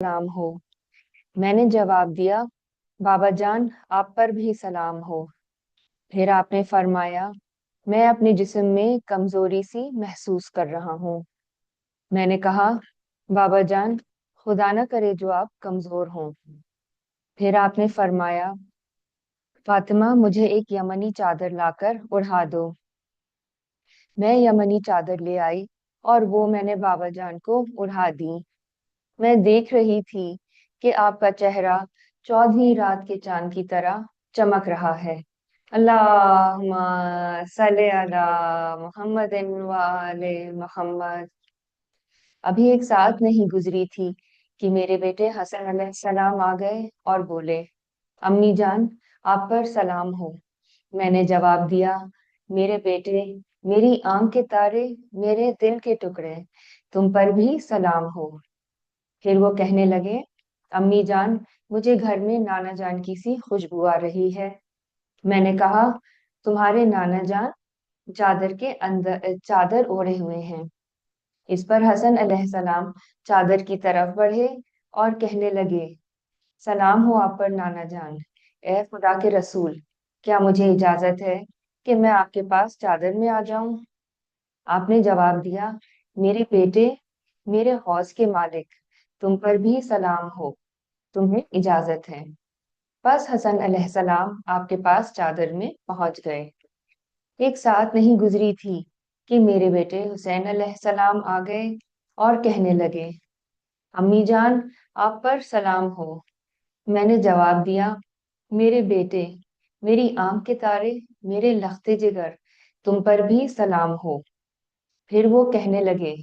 सलाम हो। मैंने जवाब दिया, बाबा जान आप पर भी सलाम हो। फिर आपने फरमाया, मैं अपने जिस्म में कमजोरी सी महसूस कर रहा हूँ। मैंने कहा, बाबा जान खुदा न करे जो आप कमजोर हों। फिर आपने फरमाया, फातिमा मुझे एक यमनी चादर लाकर उड़ा दो। मैं यमनी चादर ले आई और वो मैंने बाबा जान को उड़ा दी। मैं देख रही थी कि आपका चेहरा 14वीं रात के चांद की तरह चमक रहा है। अल्लाहुम्मा सल्ले अला मुहम्मदिन व आले मुहम्मद। अभी एक साथ नहीं गुजरी थी कि मेरे बेटे हसन अलैहिस्सलाम आ गए और बोले, अम्मी जान आप पर सलाम हो। मैंने जवाब दिया, मेरे बेटे, मेरी आंख के तारे, मेरे दिल के टुकड़े, तुम पर भी सलाम हो। फिर वो कहने लगे, अम्मी जान मुझे घर में नाना जान की सी खुशबू आ रही है। मैंने कहा, तुम्हारे नाना जान चादर के अंदर चादर ओढ़े हुए हैं। इस पर हसन अलैहिस्सलाम चादर की तरफ बढ़े और कहने लगे, सलाम हो आप पर नाना जान। ए खुदा के रसूल, क्या मुझे इजाजत है कि मैं आपके पास चादर में आ जाऊं? आपने जवाब दिया, मेरे बेटे, मेरे हौज के मालिक, तुम पर भी सलाम हो, तुम्हें इजाजत है। बस हसन अलैहिस्सलाम आपके पास चादर में पहुंच गए। एक साथ नहीं गुजरी थी कि मेरे बेटे हुसैन अलैहिस्सलाम आ गए और कहने लगे, अम्मी जान आप पर सलाम हो। मैंने जवाब दिया, मेरे बेटे, मेरी आंख के तारे, मेरे लख्ते जिगर, तुम पर भी सलाम हो। फिर वो कहने लगे,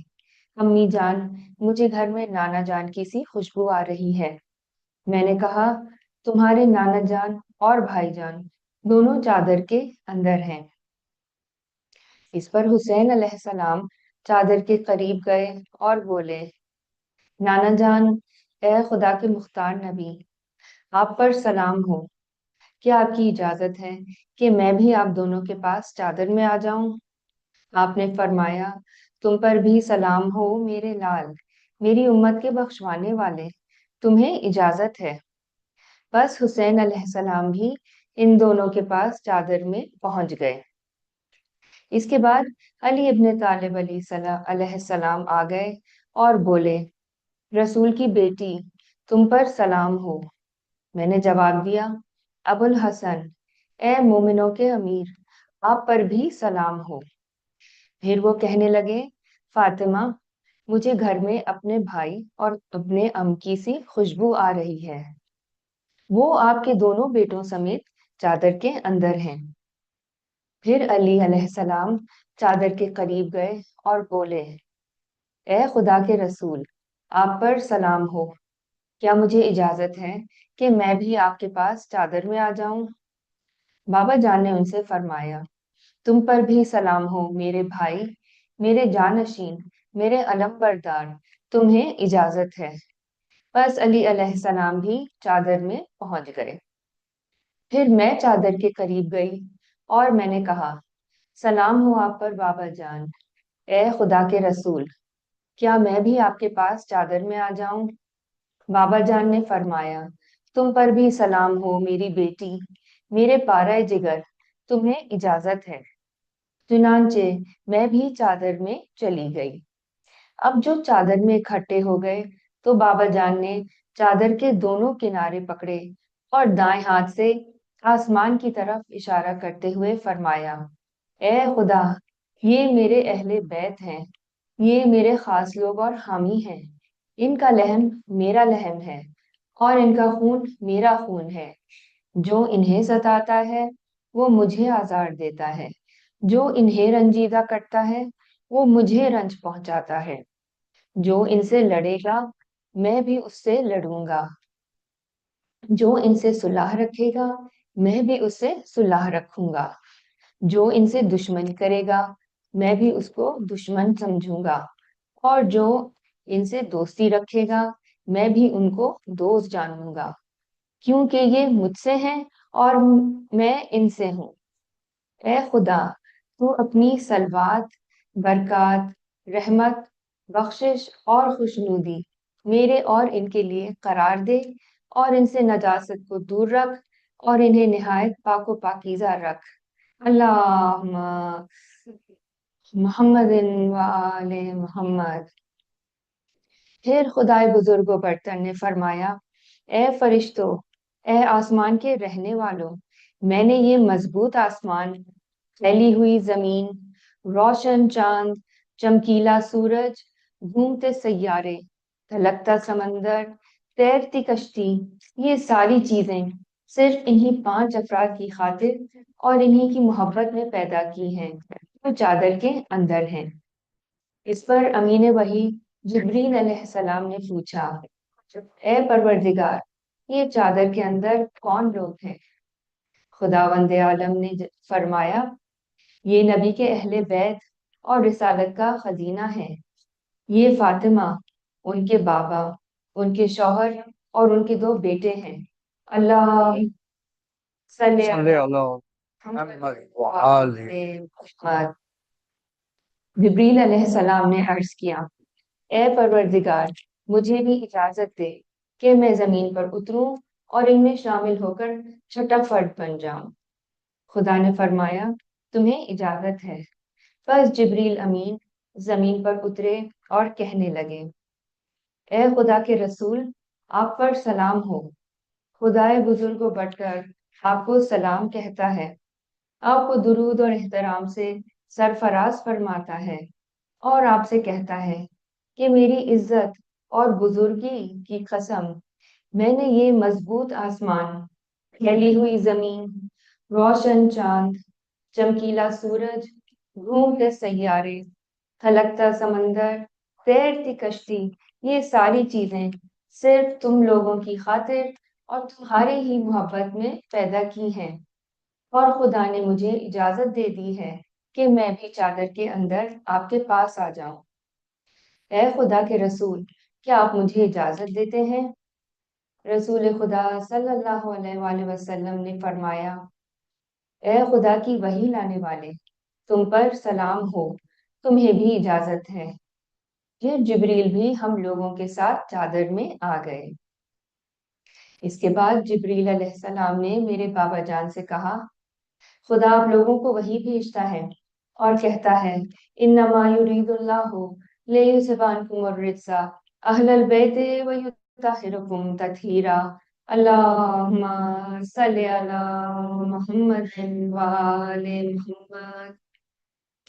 अम्मी जान मुझे घर में नाना जान की सी खुशबू आ रही है। मैंने कहा, तुम्हारे नाना जान और भाईजान दोनों चादर के अंदर हैं। इस पर हुसैन अलैहिस्सलाम चादर के करीब गए और बोले, नाना जान, ए खुदा के मुख्तार नबी, आप पर सलाम हो। क्या आपकी इजाजत है कि मैं भी आप दोनों के पास चादर में आ जाऊं? आपने फरमाया, तुम पर भी सलाम हो मेरे लाल, मेरी उम्मत के बख्शवाने वाले, तुम्हें इजाजत है। बस हुसैन अलैहिस्सलाम भी इन दोनों के पास चादर में पहुंच गए। इसके बाद अली इब्ने तालिब अलैहिस्सलाम आ गए और बोले, रसूल की बेटी, तुम पर सलाम हो। मैंने जवाब दिया, अबुल हसन, ए मोमिनों के अमीर, आप पर भी सलाम हो। फिर वो कहने लगे, फातिमा मुझे घर में अपने भाई और अपने अम की सी खुशबू आ रही है। वो आपके दोनों बेटों समेत चादर के अंदर हैं। फिर अली अलैहिस्सलाम चादर के करीब गए और बोले, ए खुदा के रसूल, आप पर सलाम हो। क्या मुझे इजाजत है कि मैं भी आपके पास चादर में आ जाऊं? बाबा जान ने उनसे फरमाया, तुम पर भी सलाम हो मेरे भाई, मेरे जानशीन, मेरे अलम बरदार, तुम्हें इजाजत है। बस अली अलैहिस्सलाम भी चादर में पहुंच गए। फिर मैं चादर के करीब गई और मैंने कहा, सलाम हो आप पर बाबा जान। ए खुदा के रसूल, क्या मैं भी आपके पास चादर में आ जाऊं? बाबा जान ने फरमाया, तुम पर भी सलाम हो मेरी बेटी, मेरे पारा जिगर, तुम्हें इजाजत है। चुनांचे मैं भी चादर में चली गई। अब जो चादर में इकट्ठे हो गए तो बाबा जान ने चादर के दोनों किनारे पकड़े और दाएं हाथ से आसमान की तरफ इशारा करते हुए फरमाया, ए खुदा, ये मेरे अहले बैत हैं, ये मेरे खास लोग और हामी हैं। इनका लहम मेरा लहम है और इनका खून मेरा खून है। जो इन्हें सताता है वो मुझे आज़ार देता है, जो इन्हें रंजीदा करता है वो मुझे रंज पहुंचाता है। जो इनसे लड़ेगा मैं भी उससे लड़ूंगा, जो इनसे सुलह रखेगा मैं भी उससे सुलह रखूंगा, जो इनसे दुश्मनी करेगा मैं भी उसको दुश्मन समझूंगा, और जो इनसे दोस्ती रखेगा मैं भी उनको दोस्त जानूंगा, क्योंकि ये मुझसे हैं और मैं इनसे हूँ। ए खुदा, तू अपनी सलवात, बरकत, रहमत, बख्शिश और खुशनुदी میرے اور ان کے لیے قرار دے اور ان سے نجاست کو دور رکھ اور انہیں نہایت پاک و پاکیزہ رکھ۔ اللہم محمد و آل محمد۔ پھر خدائے بزرگ و برتر نے فرمایا، اے فرشتوں، اے آسمان کے رہنے والوں، میں نے یہ مضبوط آسمان، پھیلی ہوئی زمین، روشن چاند، چمکیلا سورج، گھومتے سیارے، دھلکتا سمندر، تیرتی کشتی، یہ ساری چیزیں صرف انہی 5 افراد کی خاطر اور انہی کی محبت میں پیدا کی ہیں جو چادر کے اندر ہیں۔ اس پر امین وحی جبریل علیہ السلام نے پوچھا، اے پروردگار، یہ چادر کے اندر کون لوگ ہیں؟ خداوند عالم نے فرمایا، یہ نبی کے اہل بیت اور رسالت کا خزینہ ہے۔ یہ فاطمہ، ان کے بابا، ان کے شوہر اور ان کے 2 بیٹے ہیں۔ اللہ صلی اللہ محمد وآل محمد۔ جبریل علیہ السلام نے عرض کیا، اے پروردگار، مجھے بھی اجازت دے کہ میں زمین پر اتروں اور ان میں شامل ہو کر چھٹا فرد بن جاؤں۔ خدا نے فرمایا، تمہیں اجازت ہے۔ بس جبریل امین زمین پر اترے اور کہنے لگے، اے خدا کے رسول، آپ پر سلام ہو۔ خدائے بزرگ و برتر آپ کو سلام کہتا ہے، آپ کو درود اور احترام سے سرفراز فرماتا ہے اور آپ سے کہتا ہے کہ میری عزت اور بزرگی کی قسم، میں نے یہ مضبوط آسمان، پھیلی ہوئی زمین، روشن چاند، چمکیلا سورج، گھومتے سیارے، تھلکتا سمندر، تیرتی کشتی، یہ ساری چیزیں صرف تم لوگوں کی خاطر اور تمہاری ہی محبت میں پیدا کی ہیں، اور خدا نے مجھے اجازت دے دی ہے کہ میں بھی چادر کے اندر آپ کے پاس آ جاؤں۔ اے خدا کے رسول، کیا آپ مجھے اجازت دیتے ہیں؟ رسول خدا صلی اللہ علیہ وآلہ وسلم نے فرمایا، اے خدا کی وحی لانے والے، تم پر سلام ہو، تمہیں بھی اجازت ہے۔ پھر جبریل بھی ہم لوگوں کے ساتھ چادر میں آ گئے۔ اس کے بعد جبریل علیہ السلام نے میرے بابا جان سے کہا، خدا آپ لوگوں کو وحی بھیجتا ہے اور کہتا ہے، انما یرید اللہ لیذھب عنکم الرجس اہل البیت ویطہرکم تطہیرا۔ اللہم صلی علی محمد وآل محمد۔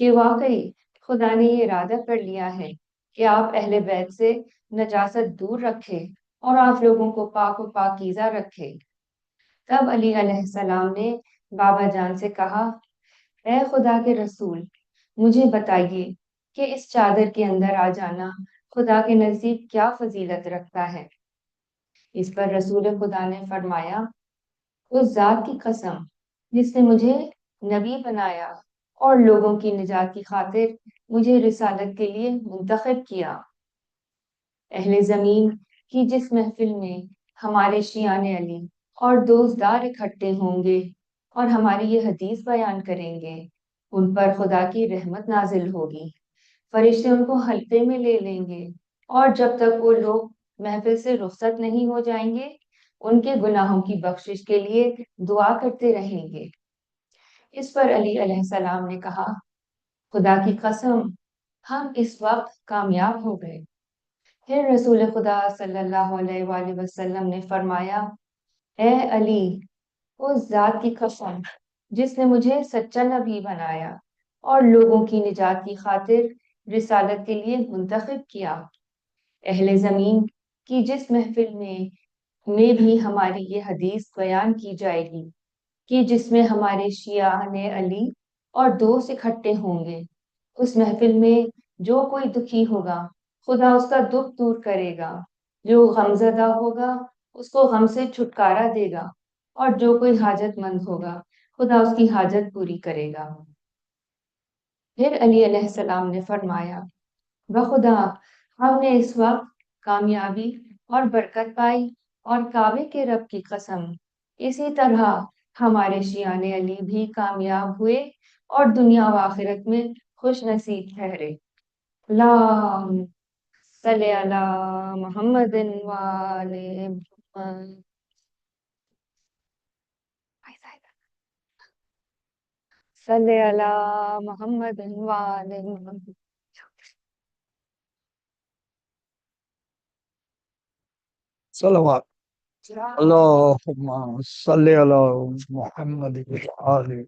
کہ واقعی خدا نے یہ ارادہ کر لیا ہے کہ آپ اہل بیت سے نجاست دور رکھے اور آپ لوگوں کو پاک و پاکیزہ رکھے۔ تب علی علیہ السلام نے بابا جان سے کہا، اے خدا کے رسول، مجھے بتائیے کہ اس چادر کے اندر آ جانا خدا کے نزدیک کیا فضیلت رکھتا ہے؟ اس پر رسول خدا نے فرمایا، اس ذات کی قسم جس نے مجھے نبی بنایا اور لوگوں کی نجات کی خاطر مجھے رسالت کے لیے منتخب کیا، اہل زمین کی جس محفل میں ہمارے شیعان علی اور دوستدار اکٹھے ہوں گے اور ہماری یہ حدیث بیان کریں گے، ان پر خدا کی رحمت نازل ہوگی، فرشتے ان کو حلقے میں لے لیں گے، اور جب تک وہ لوگ محفل سے رخصت نہیں ہو جائیں گے ان کے گناہوں کی بخشش کے لیے دعا کرتے رہیں گے۔ اس پر علی علیہ السلام نے کہا، خدا کی قسم، ہم اس وقت کامیاب ہو گئے۔ پھر رسول خدا صلی اللہ علیہ وآلہ وسلم نے فرمایا، اے علی، اس ذات کی قسم جس نے مجھے سچا نبی بنایا اور لوگوں کی نجات کی خاطر رسالت کے لیے منتخب کیا، اہل زمین کی جس محفل میں بھی ہماری یہ حدیث بیان کی جائے گی کہ جس میں ہمارے شیعان علی اور دوست اکٹھے ہوں گے، اس محفل میں جو کوئی دکھی ہوگا خدا اس کا دکھ دور کرے گا، جو غمزدہ ہوگا اس کو غم سے چھٹکارا دے گا، اور جو کوئی حاجت مند ہوگا خدا اس کی حاجت پوری کرے گا۔ پھر علی علیہ السلام نے فرمایا، بخدا، ہم نے اس وقت کامیابی اور برکت پائی، اور کعبے کے رب کی قسم، اسی طرح ہمارے شیعان علی بھی کامیاب ہوئے اور دنیا و آخرت میں خوش نصیب ٹھہرے۔ اللہم सल्ले अला मोहम्मदिन वाले मोहम्मद। सल्ले अला मोहम्मदिन वाले मोहम्मद। صلوات اللهم صل على محمد وآله.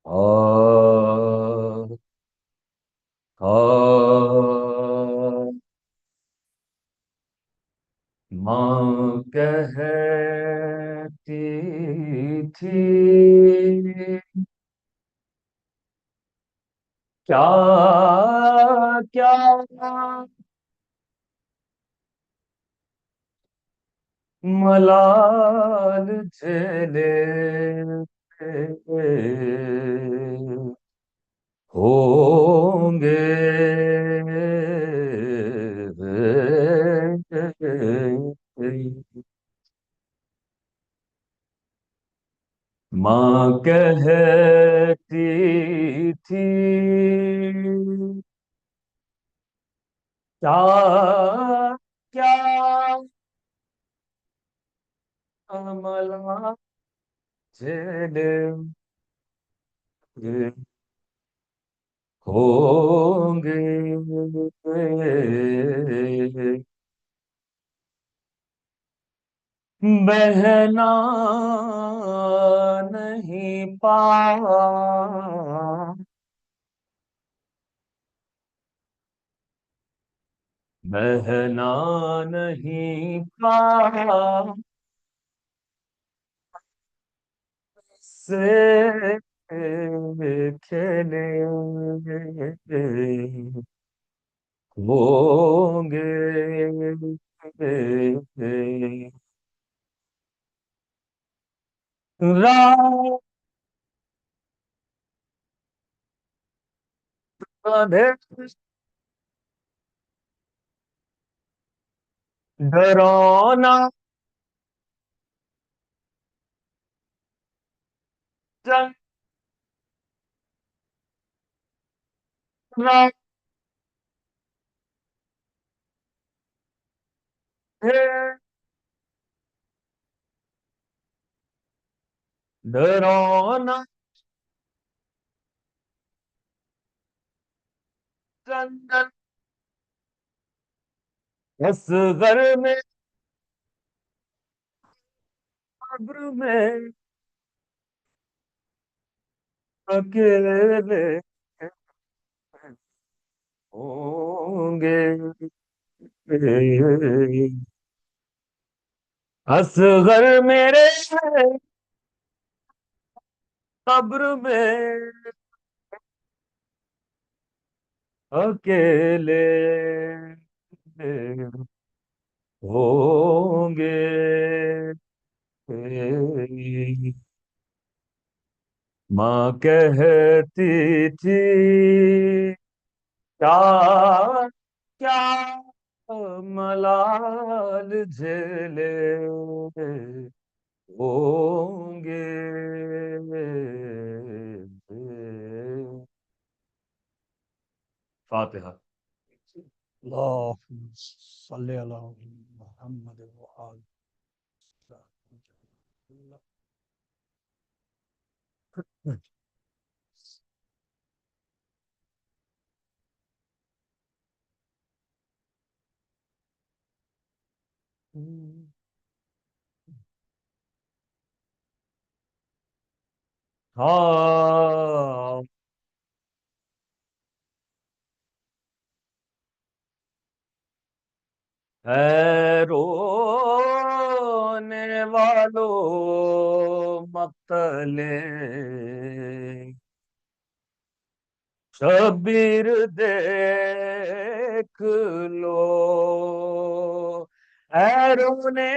آه آه ماں کہتی تھی کیا کیا ملال جھیلے ہوں گے ماں کہتی تھی کیا کیا عمل جھیلے ہوں گے بہنا نہیں بہنا نہیں سے کھیلے ہوں گے رات ڈرونا جنگ رات ہے ڈرونا جنگل اس گھر میں قبر میں اکیلے ہوں گے اصغر میرے قبر میں اکیلے ہوں گے ماں کہتی تھی کیا کیا ملال جھیلے ہوں گے فاتحہ. اللهم صل على محمد وآل ہاں اے رونے والو مقتلے شبیر دیکھ لو اے رونے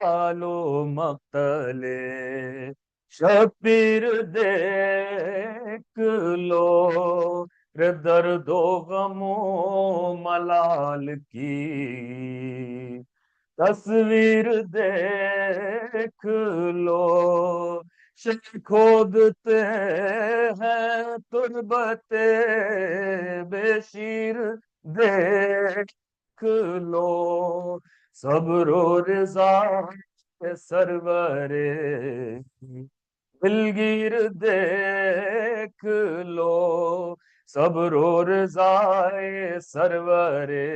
والو مقتلے شبیر دیکھ لو رے درد و غم و ملال کی تصویر دیکھ لو کھودتے ہیں تربتے بے شیر دیکھ لو، صبر و رضا سرورے دلگیر دیکھ لو، صبر و رضا سرورے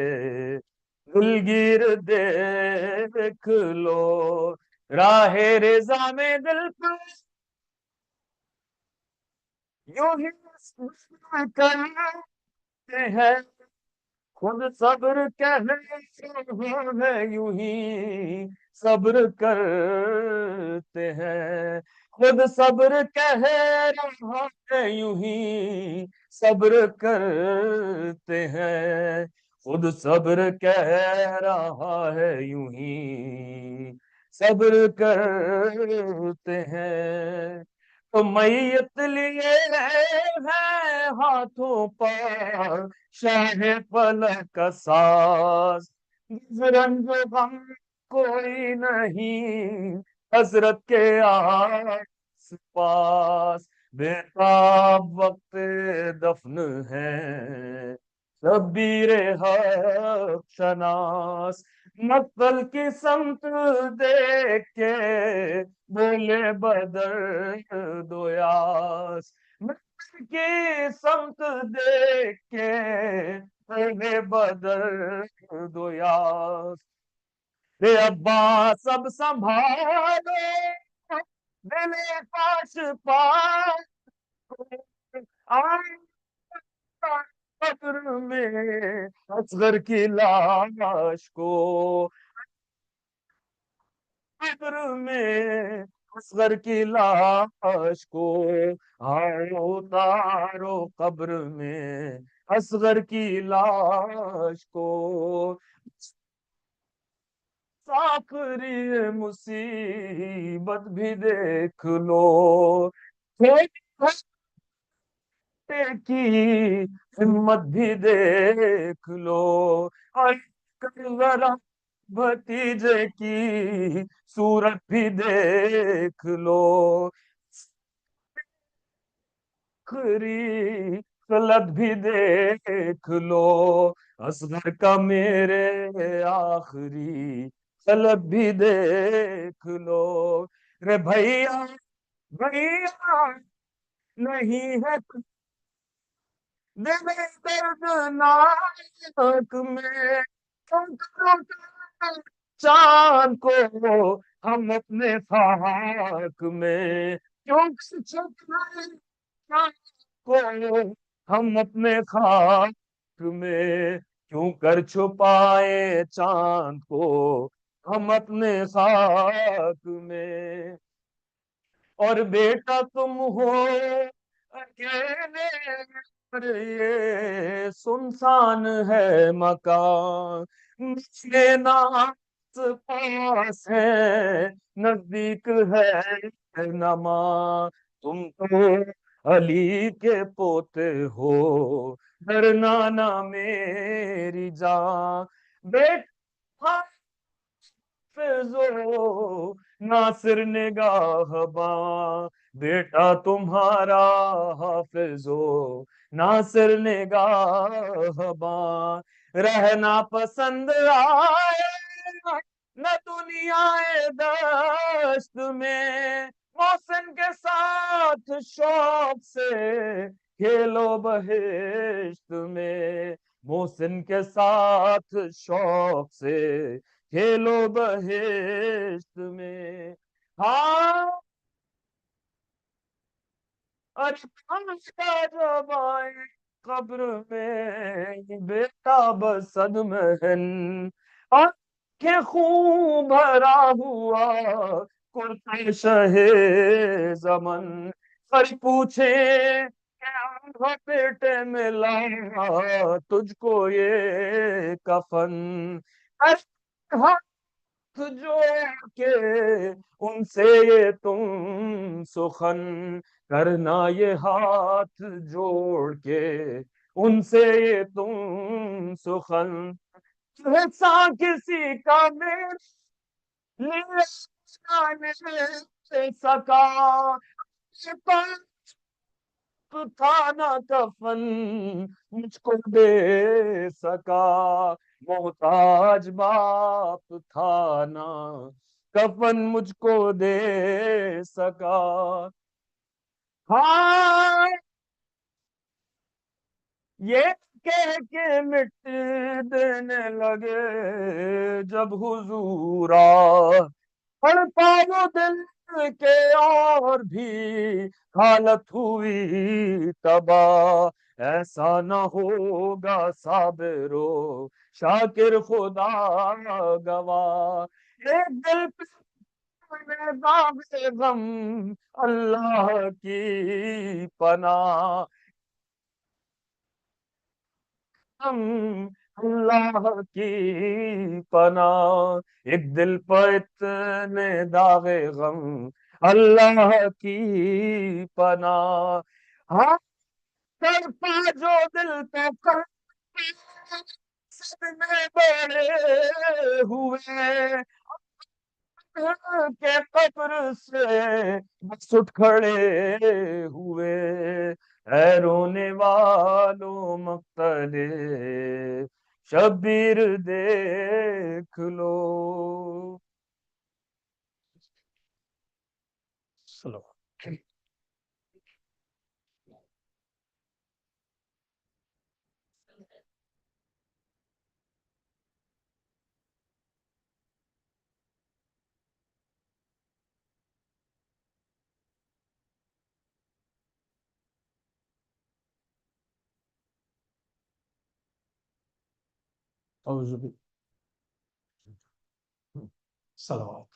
دلگیر دیکھ لو، راہ رضا میں دل پر یوں ہی کرتے ہیں، خود صبر کہتے ہیں یوں ہی صبر کرتے ہیں، خود صبر کہہ رہا ہے یوں ہی صبر کرتے ہیں، خود صبر کہہ رہا ہے یوں ہی صبر کرتے ہیں، تو میت لیے ہے ہاتھوں پر شاہ فلک کا ساز، رنج و غم کوئی نہیں حضرت کے آس پاس، بےتاب وقت دفن ہے شبیر حق شناس، مقتل کی سمت دیکھ کے بولے بدر دو یاس، مقتل کی سمت دیکھ کے بولے بدر دو یاس، بے عباس اب سنبھالو دل پاش پاش، قبر میں اصغر کی لاش کو، قبر میں اصغر کی لاش کو، آؤ اتارو قبر میں اصغر کی لاش کو، آخری مصیبت بھی دیکھ لو، کی ہمت بھی دیکھ لو، اور ذرا بھتیجے کی صورت بھی دیکھ لو، آخری خلت بھی دیکھ لو، اصغر کا میرے آخری خلت بھی دیکھ لو، رے بھیا بھیا نہیں ہے دل دردناک میں، چاند کو ہم اپنے خاک میں کیوں چھپائے، چاند کو ہم اپنے خاک میں کیوں کر چھپائے، چاند کو ہم اپنے خاک میں، اور بیٹا تم ہو اکیلے پر یہ سنسان ہے مکان، مجھے ناس پاس ہے نزدیک ہے نماں، تم تو علی کے پوتے ہو ڈرنا نہ میری جان، بیٹا حافظو ناصر نگاہ باں، بیٹا تمہارا حافظو ناصر نگاہ باں، رہنا پسند آئے نہ دنیا دشت میں، محسن کے ساتھ شوق سے کھیلو بہشت میں، محسن کے ساتھ شوق سے کھیلو بہشت میں، ہاں اچھا جب آئے قبر میں بیٹا بسد محن، آنکھیں خون بھرا ہوا کرتے شہ زمن، سر پوچھے کیا پیٹے میں لایا تجھ کو یہ کفن، جوڑ کے ان سے یہ تم سخن، کرنا یہ ہاتھ جوڑ کے ان سے یہ تم سخن، ایسا کسی کا میرے لیے نہیں سکا، پاس تھا نہ کفن مجھ کو دے سکا، محتاج باپ تھا نہ کفن مجھ کو دے سکا. ہاں یہ کہہ کے مٹ دینے لگے جب حضور پڑ پاؤ دل کے اور بھی حالت ہوئی تباہ. ایسا نہ ہوگا صابرو شاکر خدا گواہ. ایک دل پہ داغ غم اللہ کی پناہ، ہم اللہ کی پناہ. ایک دل پر اتنے داغ غم اللہ کی پناہ. ہاں کر پا جو دل پہ کر صدمے بڑے ہوئے کے قبر سے بس اٹھ کھڑے ہوئے. اے رونے والوں مقتلے شبیر دیکھ لو. صلوات. اعوذ باللہ. صلوات.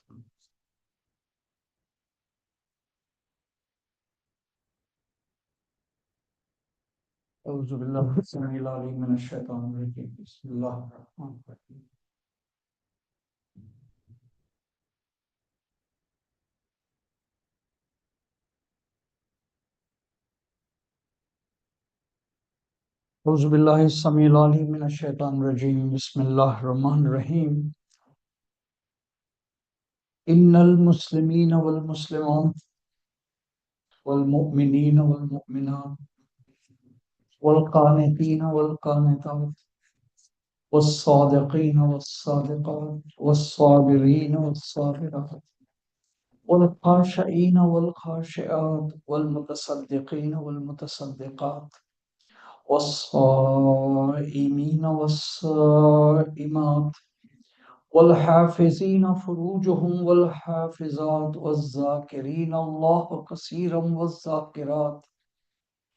اعوذ باللہ السمیع العلیم من الشیطان الرجیم. بسم اللہ الرحمن الرحیم. اعوذ باللہ السمیع العلیم من الشیطان الرجیم. بسم اللہ الرحمن الرحیم. ان المسلمین والمسلمات والمؤمنین والمؤمنات والقانتین والقانتات والصادقین والصادقات والصابرین والصابرات والخاشعین والخاشعات والمتصدقین والمتصدقات والصائمین والصائمات والحافظین فروجهم والحافظات والذاکرین اللہ کثیرا والذاکرات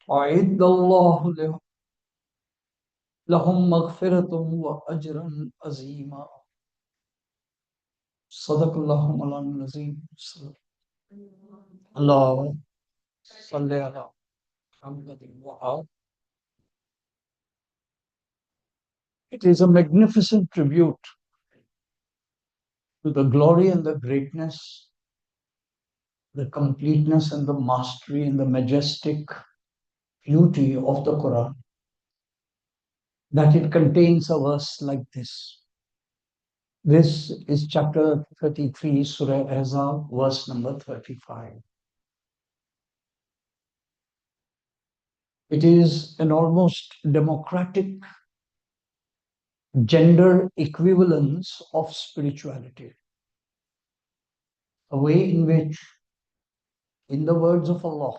اعد اللہ لهم مغفرۃ واجرا عظیما. صدق اللہ مولانا العظیم. اللہ صلی علی محمد وآل. It is a magnificent tribute to the glory and the greatness, the completeness and the mastery and the majestic beauty of the Quran that it contains a verse like this. This is chapter 33, Surah Ahzab, verse number 35. It is an almost democratic gender equivalence of spirituality. A way in which, in the words of Allah,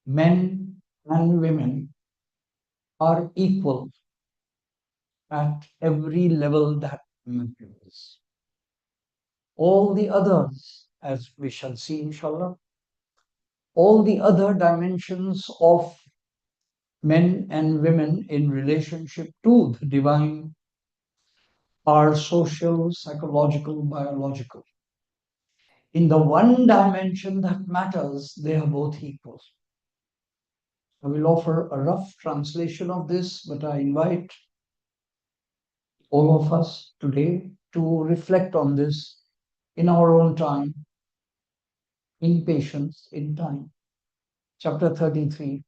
men and women are equal at every level that matters. All the others, as we shall see inshallah, all the other dimensions of men and women in relationship to the divine are social, psychological, biological. In the one dimension that matters, they are both equal. I will offer a rough translation of this, but I invite all of us today to reflect on this in our own time, in patience, in time. Chapter 33,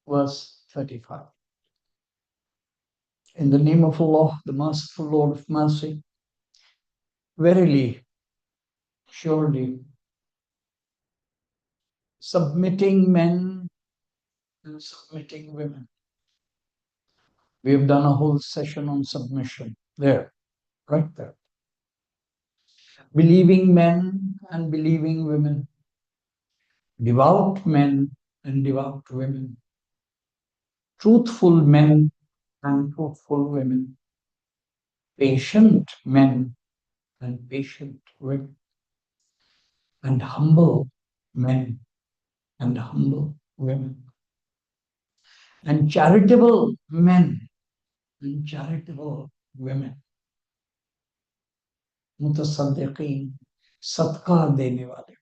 verse 35. In the name of Allah, the merciful Lord of mercy, verily, surely, submitting men and submitting women. We have done a whole session on submission there, right there. Believing men and believing women, devout men and devout women, truthful men and truthful women, patient men and patient women, and humble men and humble women, and charitable men and charitable women, mutasaddiqeen, sadqa dene wale,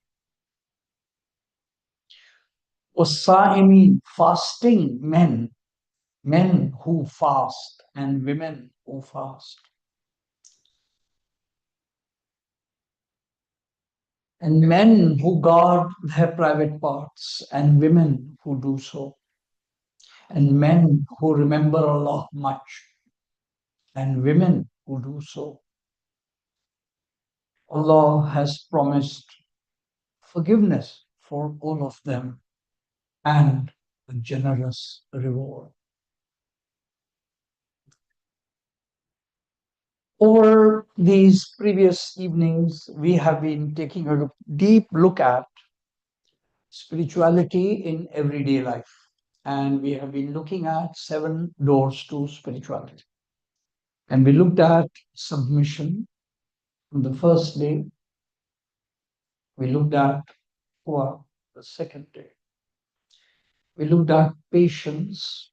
wasaimin, fasting men, men who fast and women who fast, and men who guard their private parts and women who do so, and men who remember Allah much and women who do so. Allah has promised forgiveness for all of them and a generous reward. Over these previous evenings, we have been taking a deep look at spirituality in everyday life. And we have been looking at 7 doors to spirituality. And we looked at submission on the first day. We looked at the second day. We looked at patience.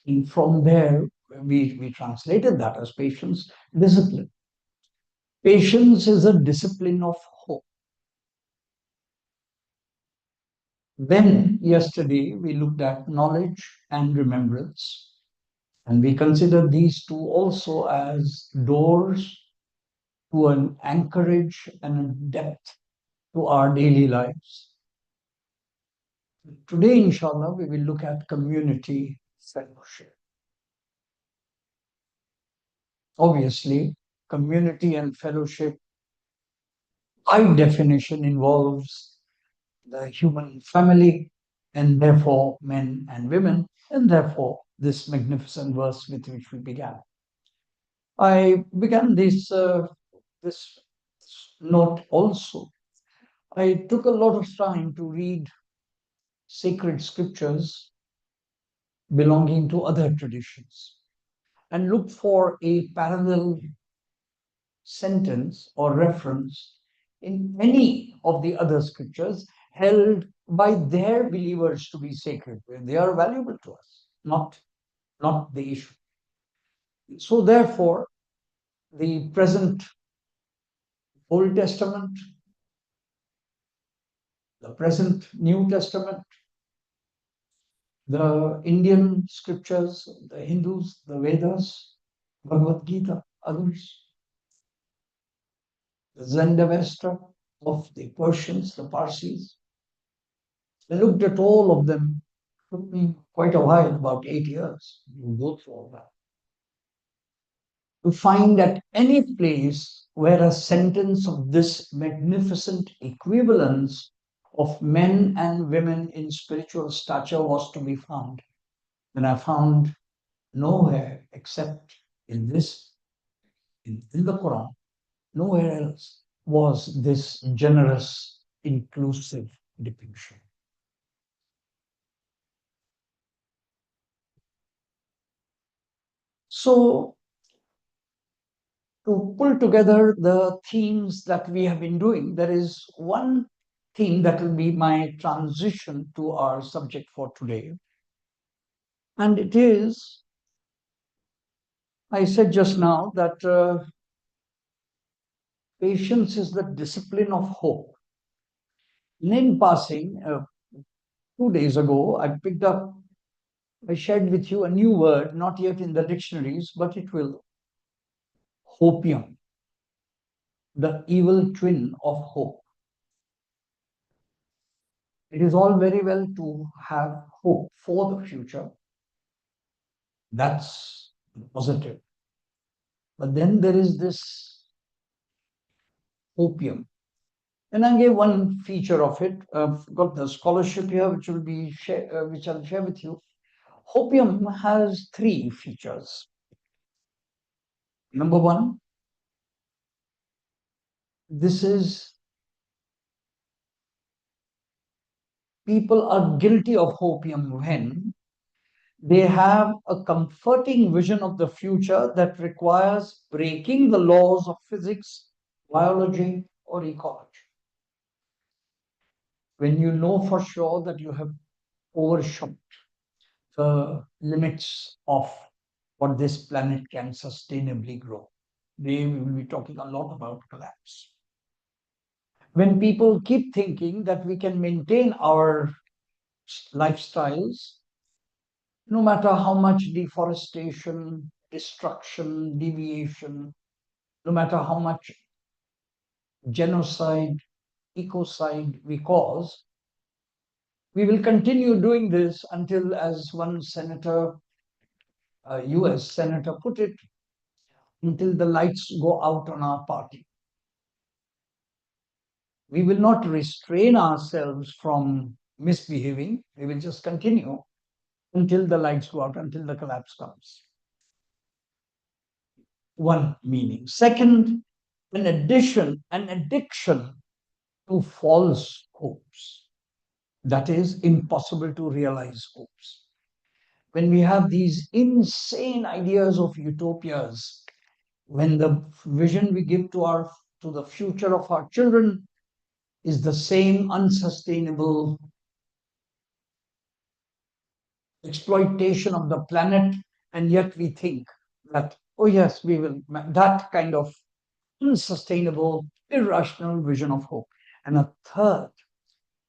And from there, we translated that as patience, discipline. Patience is a discipline of hope. Then, yesterday, we looked at knowledge and remembrance. And we consider these two also as doors to an anchorage and a depth to our daily lives. Today, inshallah, we will look at community fellowship. Obviously, community and fellowship, by definition, involves the human family, and therefore men and women, and therefore this magnificent verse with which we began. I began this note also. I took a lot of time to read sacred scriptures belonging to other traditions and look for a parallel sentence or reference in any of the other scriptures held by their believers to be sacred. They are valuable to us, not the issue. So therefore, the present Old Testament, the present New Testament, the Indian scriptures, the Hindus, the Vedas, Bhagavad Gita, others, the Zendavesta of the Persians, the Parsis. I looked at all of them. It took me quite a while, about 8 years, to go through all that. To find at any place where a sentence of this magnificent equivalence of men and women in spiritual stature was to be found. And I found nowhere except in this, in the Quran, nowhere else was this generous, inclusive depiction. So, to pull together the themes that we have been doing, there is one theme that will be my transition to our subject for today. And it is, I said just now that patience is the discipline of hope. In passing, 2 days ago, I shared with you a new word, not yet in the dictionaries, but it will. Hopium, the evil twin of hope. It is all very well to have hope for the future. That's positive. But then there is this hopium. And I gave one feature of it. I've got the scholarship here, which which I'll share with you. Hopium has three features. Number one, this is people are guilty of hopium when they have a comforting vision of the future that requires breaking the laws of physics, biology, or ecology. When you know for sure that you have overshot the limits of what this planet can sustainably grow. We will be talking a lot about collapse. When people keep thinking that we can maintain our lifestyles, no matter how much deforestation, destruction, deviation, no matter how much genocide, ecocide we cause, we will continue doing this until, as one senator, US senator put it, until the lights go out on our party. We will not restrain ourselves from misbehaving. We will just continue until the lights go out, until the collapse comes. One meaning. Second, an addiction to false hopes. That is impossible to realize hopes. When we have these insane ideas of utopias, when the vision we give to the future of our children is the same unsustainable exploitation of the planet, and yet we think that, oh yes, we will, that kind of unsustainable, irrational vision of hope. And a third,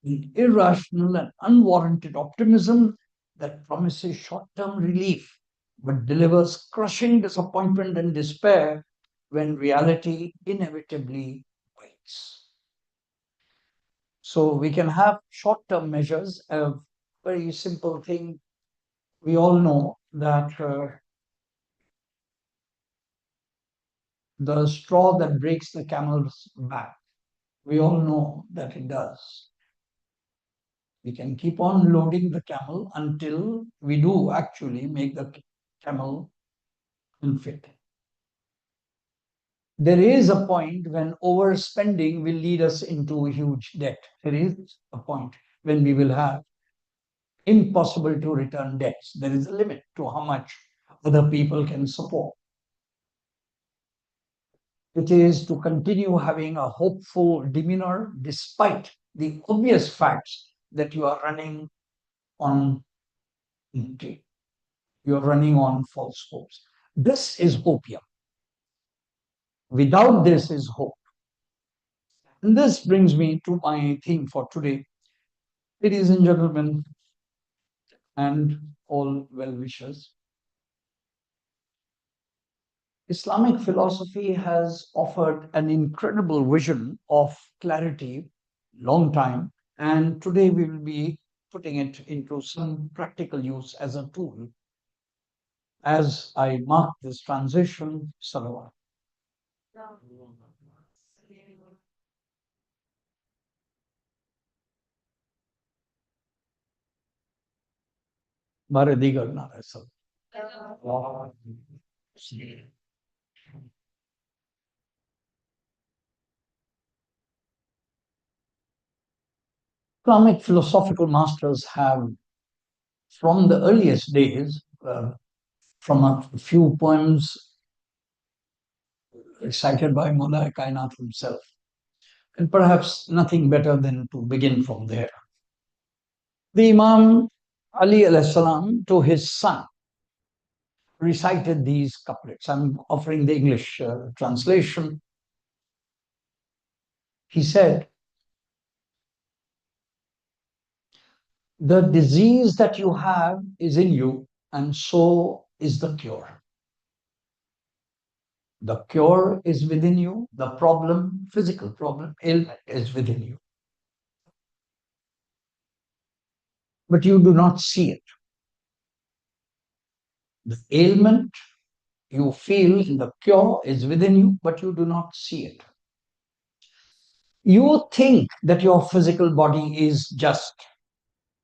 the irrational and unwarranted optimism that promises short-term relief but delivers crushing disappointment and despair when reality inevitably waits. So we can have short-term measures. A very simple thing, we all know that the straw that breaks the camel's back, we all know that it does. We can keep on loading the camel until we do actually make the camel unfit. There is a point when overspending will lead us into huge debt. There is a point when we will have impossible to return debts. There is a limit to how much other people can support. It is to continue having a hopeful demeanor despite the obvious facts that you are running on empty. You are running on false hopes. This is hopium. Without this is hope. And this brings me to my theme for today. Ladies and gentlemen, and all well-wishers, Islamic philosophy has offered an incredible vision of clarity, long time, and today we will be putting it into some practical use as a tool. As I mark this transition, salawat. Mare digar nara sal. Islamic philosophical masters have, from the earliest days, from a few poems recited by Mullah Kainat himself, and perhaps nothing better than to begin from there. The Imam Ali alayhi salam to his son recited these couplets. I'm offering the English translation. He said, the disease that you have is in you, and so is the cure. The cure is within you. The problem, physical problem, ailment is within you. But you do not see it. The ailment you feel in the cure is within you, but you do not see it. You think that your physical body is just,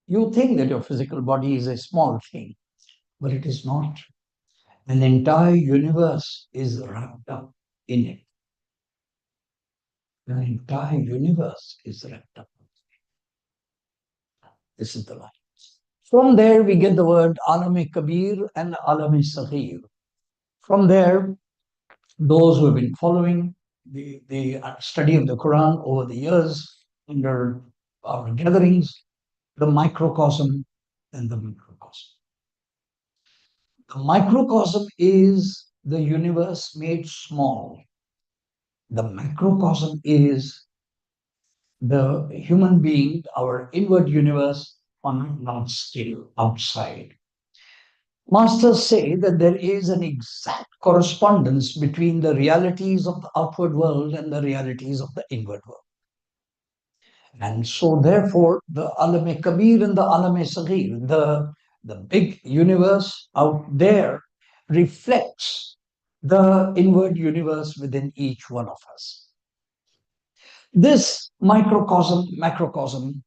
you think that your physical body is a small thing, but it is not. An entire universe is wrapped up in it. An entire universe is wrapped up. This is the line. From there, we get the word Alam-e-Kabir and Alam-e-Saghir. From there, those who have been following the study of the Quran over the years under our gatherings, the microcosm and the microcosm. The microcosm is the universe made small. The macrocosm is the human being, our inward universe on a large scale outside. Masters say that there is an exact correspondence between the realities of the outward world and the realities of the inward world. And so, therefore, the Alam-e-Kabir and the Alam-e-Saghir, the big universe out there, reflects the inward universe within each one of us. This microcosm, macrocosm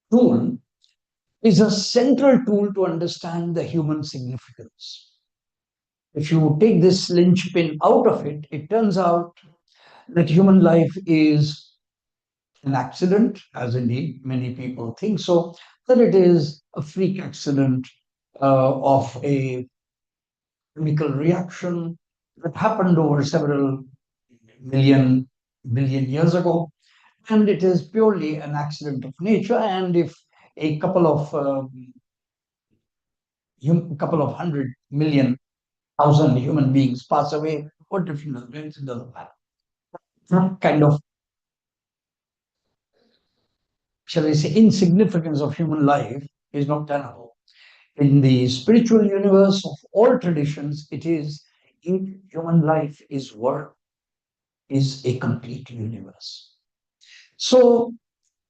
tool is a central tool to understand the human significance. If you take this linchpin out of it, it turns out that human life is an accident, as indeed many people think so, that it is a freak accident of a chemical reaction that happened over several billion years ago, and it is purely an accident of nature. And if a couple of 100 million, 1,000 human beings pass away, what difference it doesn't matter. That kind of, shall we say, insignificance of human life is not tenable. In the spiritual universe of all traditions, it is human life is work, is a complete universe. So,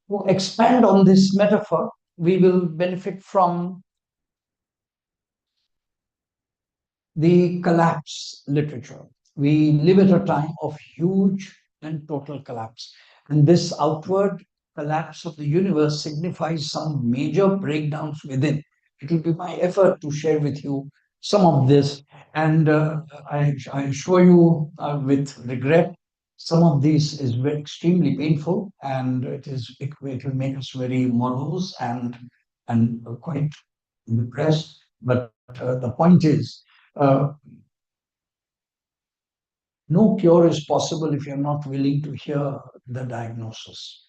to expand on this metaphor, we will benefit from the collapse literature. We live at a time of huge and total collapse. And this outward collapse of the universe signifies some major breakdowns within. It will be my effort to share with you some of this. And I assure you with regret, some of this is very, extremely painful, and it will make us very morose and quite depressed. But the point is, uh, no cure is possible if you're not willing to hear the diagnosis.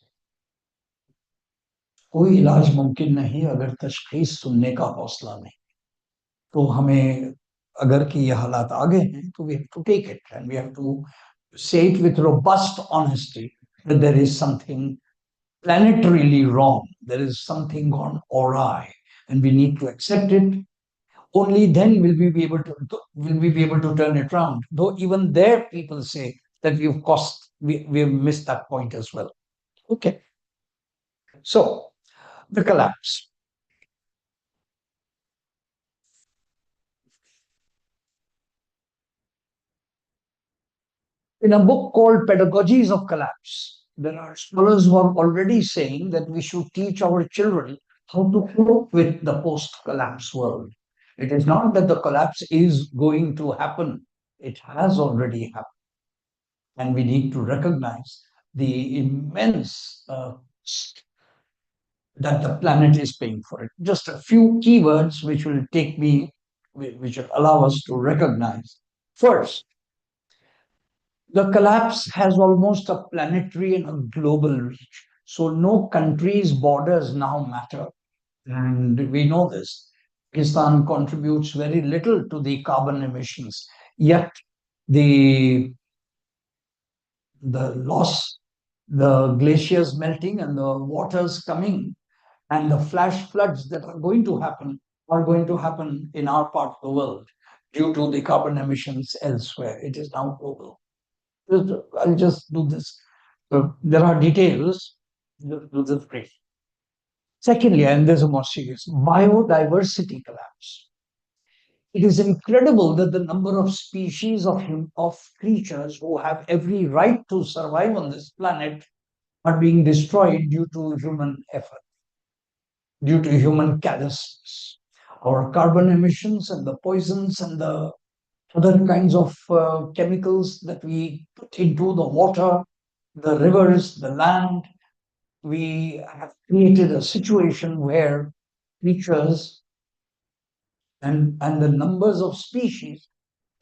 कोई इलाज मुमकिन नहीं अगर तशखीस सुनने का हौसला नहीं. तो हमें अगर कि ये हालात आ गए हैं तो we have to take it and we have to say it with robust honesty that there is something planetarily wrong. There is something gone awry and we need to accept it. Only then will we be able to turn it around. Though even there people say that we've missed that point as well. Okay. So the collapse. In a book called Pedagogies of Collapse, there are scholars who are already saying that we should teach our children how to cope with the post-collapse world. It is not that the collapse is going to happen. It has already happened. And we need to recognize the immense that the planet is paying for it. Just a few keywords which will allow us to recognize. First, the collapse has almost a planetary and a global reach. So no country's borders now matter. And we know this. Pakistan contributes very little to the carbon emissions, yet the loss, the glaciers melting and the waters coming and the flash floods that are going to happen in our part of the world due to the carbon emissions elsewhere. It is now global. I'll just do this. So there are details. Do this brief. Secondly, and there's a more serious, biodiversity collapse. It is incredible that the number of species of creatures who have every right to survive on this planet are being destroyed due to human effort, due to human callousness. Our carbon emissions and the poisons and the other kinds of chemicals that we put into the water, the rivers, the land, we have created a situation where creatures and the numbers of species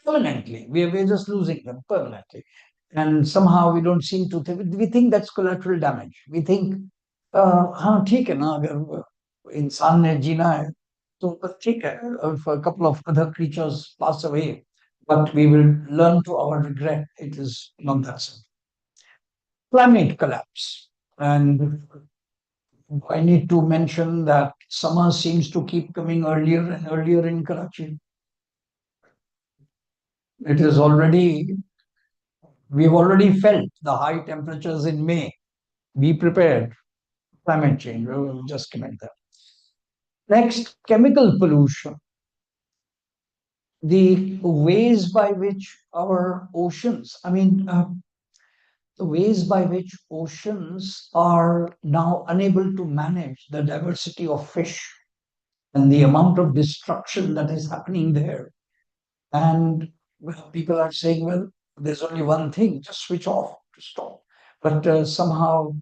permanently, we're just losing them permanently. And somehow we don't seem to we think that's collateral damage. We think हाँ ठीक है ना अगर इंसान ने जीना है तो बस ठीक है if a couple of other creatures pass away, but we will learn to our regret it is not that simple. Climate collapse. And I need to mention that summer seems to keep coming earlier and earlier in Karachi. It is already, we've already felt the high temperatures in May. Be prepared. Climate change, we will just comment that. Next, chemical pollution. The ways by which our oceans, the ways by which oceans are now unable to manage the diversity of fish and the amount of destruction that is happening there. And well, people are saying, well, there's only one thing, just switch off to stop. But somehow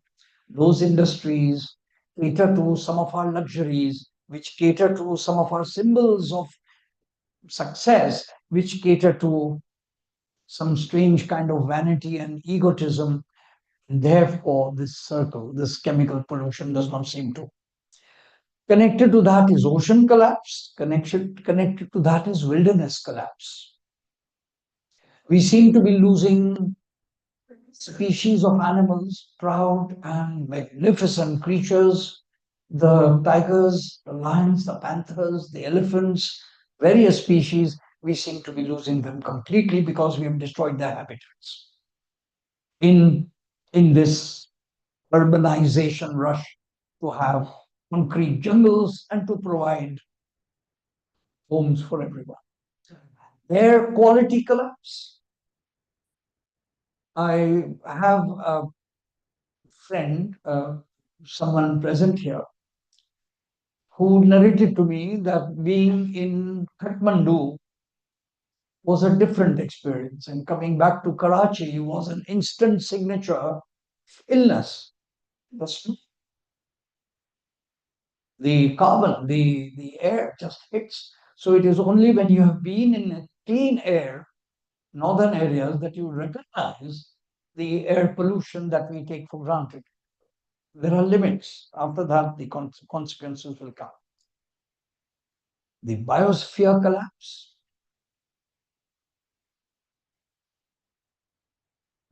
those industries cater to some of our luxuries, which cater to some of our symbols of success, which cater to some strange kind of vanity and egotism. Therefore, this circle, this chemical pollution does not seem to. Connected to that is ocean collapse. Connected to that is wilderness collapse. We seem to be losing species of animals, proud and magnificent creatures, the tigers, the lions, the panthers, the elephants, various species, we seem to be losing them completely because we have destroyed their habitats. In this urbanization rush to have concrete jungles and to provide homes for everyone. Air quality collapse. I have a friend, someone present here, who narrated to me that being in Kathmandu was a different experience, and coming back to Karachi was an instant signature of illness. The carbon, the air just hits. So it is only when you have been in clean air, northern areas, that you recognize the air pollution that we take for granted. There are limits. After that, the consequences will come. The biosphere collapse,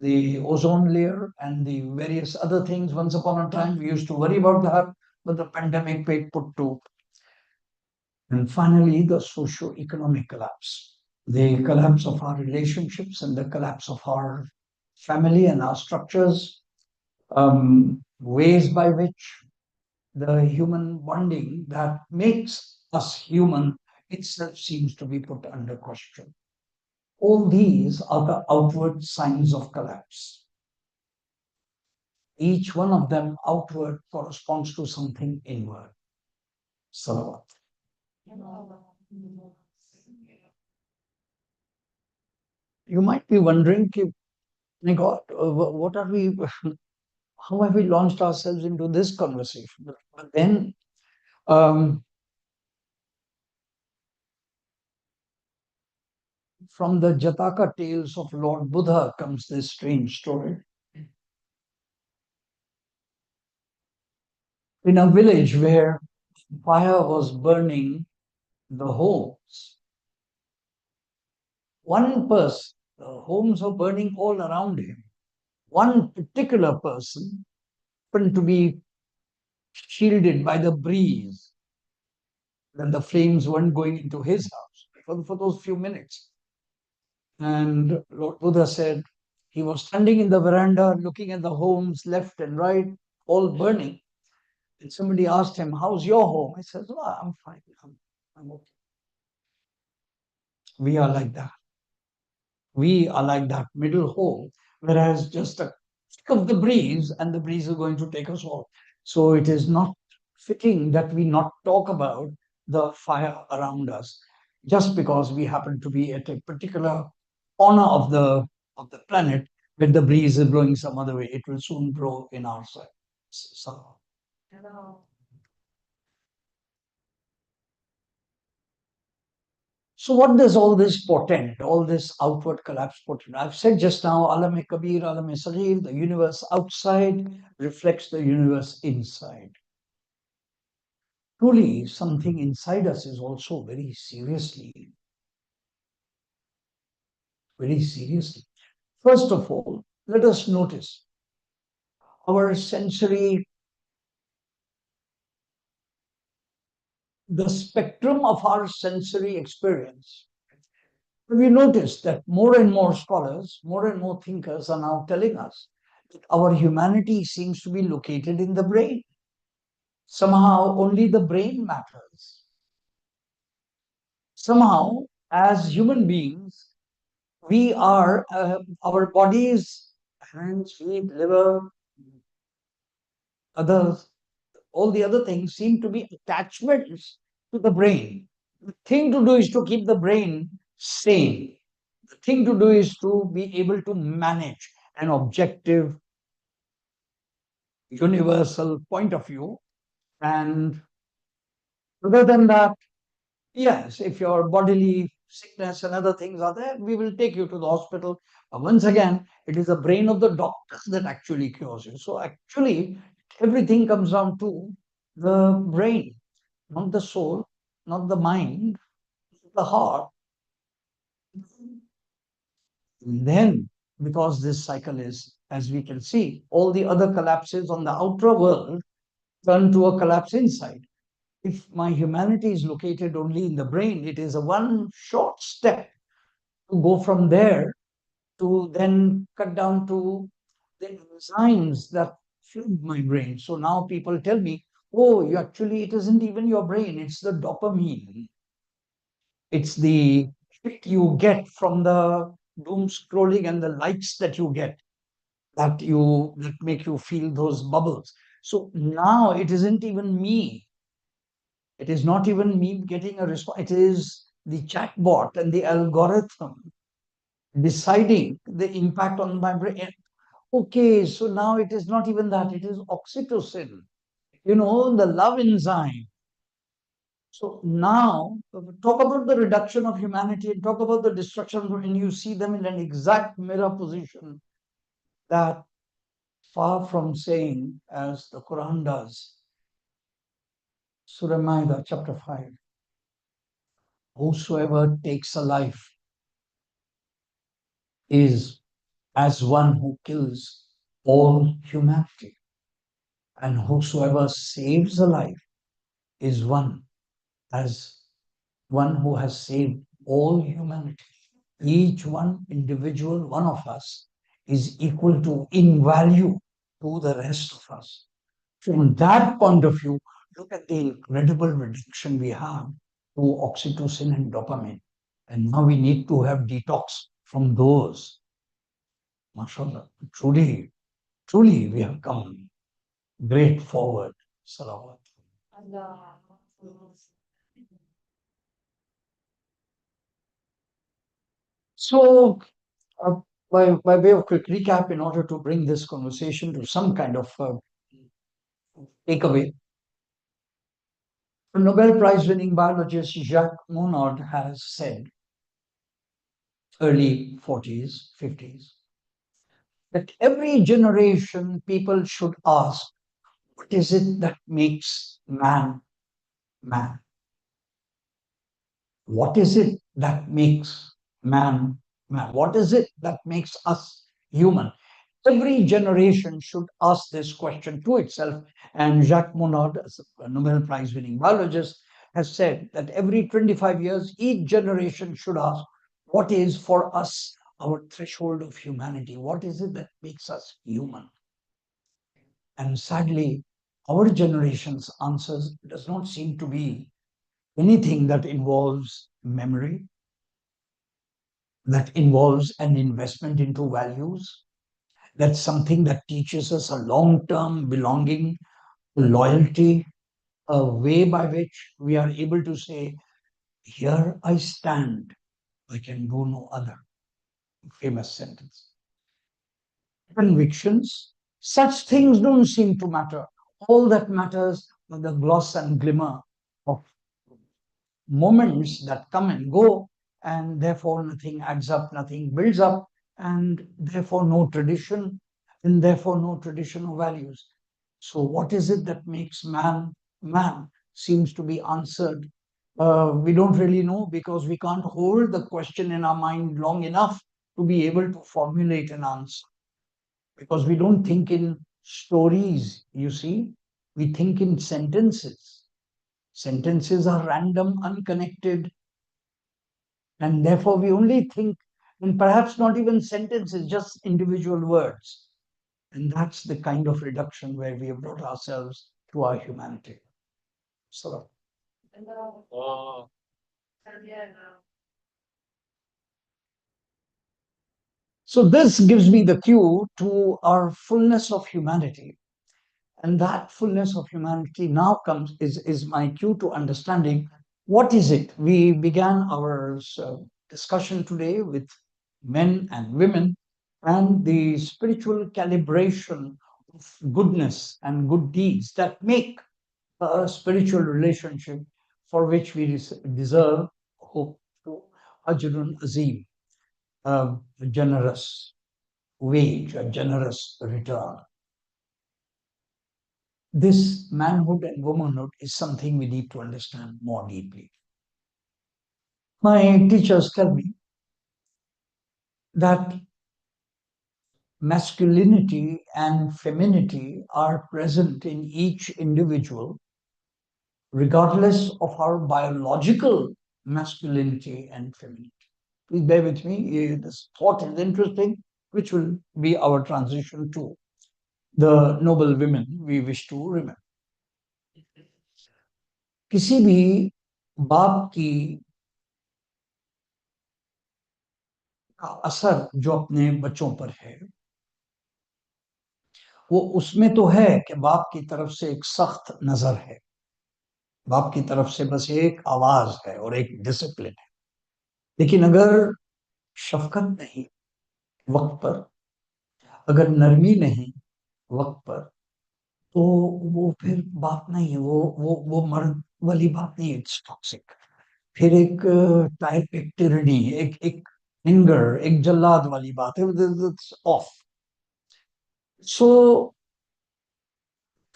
the ozone layer, and the various other things. Once upon a time, we used to worry about that, but the pandemic paid put to. And finally, the socio-economic collapse, the collapse of our relationships and the collapse of our family and our structures, ways by which the human bonding that makes us human itself seems to be put under question. All these are the outward signs of collapse. Each one of them outward corresponds to something inward. Salawat. You might be wondering, my God, what are we, how have we launched ourselves into this conversation? But then, from the Jataka tales of Lord Buddha comes this strange story. In a village where fire was burning the homes, one person, the homes were burning all around him. One particular person happened to be shielded by the breeze, then the flames weren't going into his house for those few minutes. And Lord Buddha said he was standing in the veranda looking at the homes left and right, all burning. And somebody asked him, how's your home? He says, oh, I'm fine. I'm okay. We are like that. We are like that middle hole, whereas just a kick of the breeze and the breeze is going to take us all. So it is not fitting that we not talk about the fire around us just because we happen to be at a particular corner of the planet where the breeze is blowing some other way. It will soon blow in our side. So, so what does all this portend, all this outward collapse portend? I've said just now, Alam Kabir, Alam Saghir, the universe outside reflects the universe inside. Truly, something inside us is also very seriously. First of all, let us notice our sensory, the spectrum of our sensory experience. We notice that more and more scholars, more and more thinkers are now telling us that our humanity seems to be located in the brain. Somehow only the brain matters. Somehow, as human beings, we are, our bodies, hands, feet, liver, others, all the other things seem to be attachments to the brain. The thing to do is to keep the brain sane. The thing to do is to be able to manage an objective, universal point of view. And other than that, yes, if your bodily sickness and other things are there, we will take you to the hospital. But once again, it is the brain of the doctor that actually cures you. So actually, everything comes down to the brain, not the soul, not the mind, the heart. And then, because this cycle is, as we can see, all the other collapses on the outer world turn to a collapse inside. If my humanity is located only in the brain, it is a one short step to go from there to then cut down to the enzymes that feed my brain. So now people tell me, oh, you actually, it isn't even your brain, it's the dopamine. It's the hit you get from the doom scrolling and the likes that you get that make you feel those bubbles. So now it isn't even me. It is not even me getting a response. It is the chatbot and the algorithm deciding the impact on my brain. Okay, so now it is not even that, it is oxytocin, the love enzyme. So now, talk about the reduction of humanity and talk about the destruction, and you see them in an exact mirror position that far from saying, as the Quran does, Surah Maida, chapter 5, whosoever takes a life is as one who kills all humanity, and whosoever saves a life is one as one who has saved all humanity. Each one individual one of us is equal to, in value, to the rest of us. From that point of view, look at the incredible reduction we have to oxytocin and dopamine. And now we need to have detox from those. MashaAllah, truly, truly we have come great forward. Salawat. So, by way of quick recap, in order to bring this conversation to some kind of takeaway, the Nobel Prize winning biologist Jacques Monod has said, early 40s, 50s, that every generation people should ask, what is it that makes man man? What is it that makes man man? What is it that makes us human? Every generation should ask this question to itself. And Jacques Monod, a Nobel Prize winning biologist, has said that every 25 years, each generation should ask, what is for us our threshold of humanity? What is it that makes us human? And sadly, our generation's answers does not seem to be anything that involves memory, that involves an investment into values. That's something that teaches us a long-term belonging, loyalty, a way by which we are able to say, here I stand, I can do no other. Famous sentence. Convictions, such things don't seem to matter. All that matters are the gloss and glimmer of moments that come and go, and therefore nothing adds up, nothing builds up, and therefore no tradition, and therefore no tradition of values. So, what is it that makes man man? Seems to be answered. We don't really know because we can't hold the question in our mind long enough to be able to formulate an answer. Because we don't think in stories, you see, we think in sentences. Sentences are random, unconnected, and therefore we only think, and perhaps not even sentences, just individual words. And that's the kind of reduction where we have brought ourselves to our humanity. So, so this gives me the cue to our fullness of humanity. And that fullness of humanity now is my cue to understanding what is it. We began our discussion today with men and women and the spiritual calibration of goodness and good deeds that make a spiritual relationship for which we deserve hope to Ajrun Azim, a generous wage, a generous return. This manhood and womanhood is something we need to understand more deeply. My teachers tell me that masculinity and femininity are present in each individual, regardless of our biological masculinity and femininity. Please bear with me. This thought is interesting, which will be our transition to the noble women we wish to remember. किसी भी बाप की का असर जो अपने बच्चों पर है वो उसमें तो है कि बाप की तरफ से एक सख्त नजर है, बाप की तरफ से बस एक आवाज है और एक डिसिप्लिन है। लेकिन अगर शफकत नहीं वक्त पर, अगर नरमी नहीं वक्त पर, तो वो फिर बात नहीं है, वो मर्द वाली बात नहीं है, इट्स टॉक्सिक। फिर एक टाइप एक टिरनी, एक एंगर, एक जल्लाद वाली बात है, it's of. So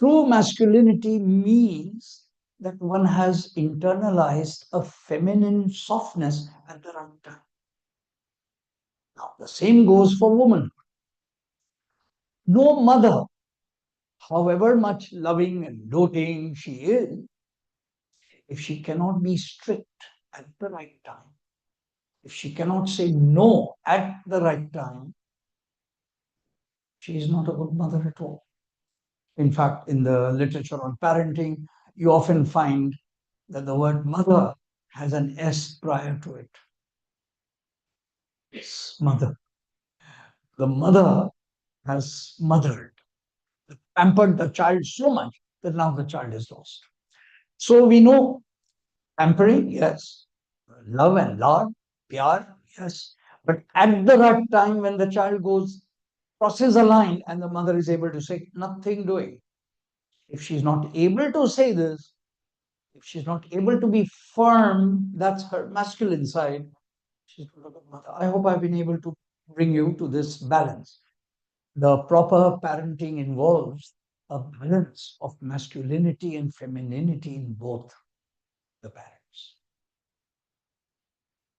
true masculinity means that one has internalized a feminine softness at the right time. Now, the same goes for women. No mother, however much loving and doting she is, if she cannot be strict at the right time, if she cannot say no at the right time, she is not a good mother at all. In fact, in the literature on parenting, you often find that the word mother has an S prior to it. It's mother. The mother has mothered, pampered the child so much that now the child is lost. So we know pampering, yes, love and love, pyar, yes, but at the right time when the child crosses a line and the mother is able to say, nothing doing. If she's not able to say this, if she's not able to be firm, that's her masculine side. She's not a good mother. I hope I've been able to bring you to this balance. The proper parenting involves a balance of masculinity and femininity in both the parents.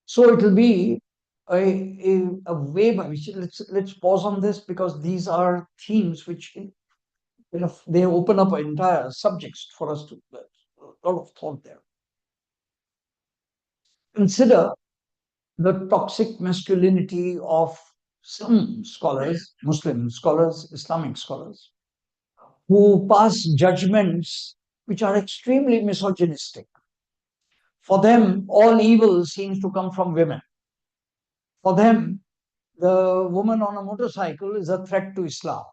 So it will be a way by which let's pause on this because these are themes which they open up entire subjects for us to a lot of thought there. Consider the toxic masculinity of some scholars, Muslim scholars, Islamic scholars, who pass judgments which are extremely misogynistic. For them, all evil seems to come from women. For them, the woman on a motorcycle is a threat to Islam.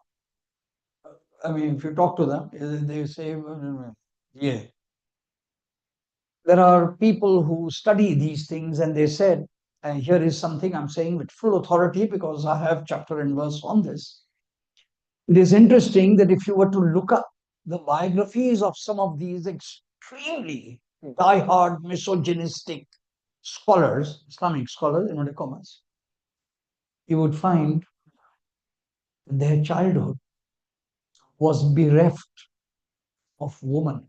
I mean, if you talk to them, they say, yeah. There are people who study these things and they said, and here is something I'm saying with full authority because I have chapter and verse on this. It is interesting that if you were to look up the biographies of some of these extremely die-hard misogynistic scholars, Islamic scholars, inverted commas, you would find their childhood was bereft of woman.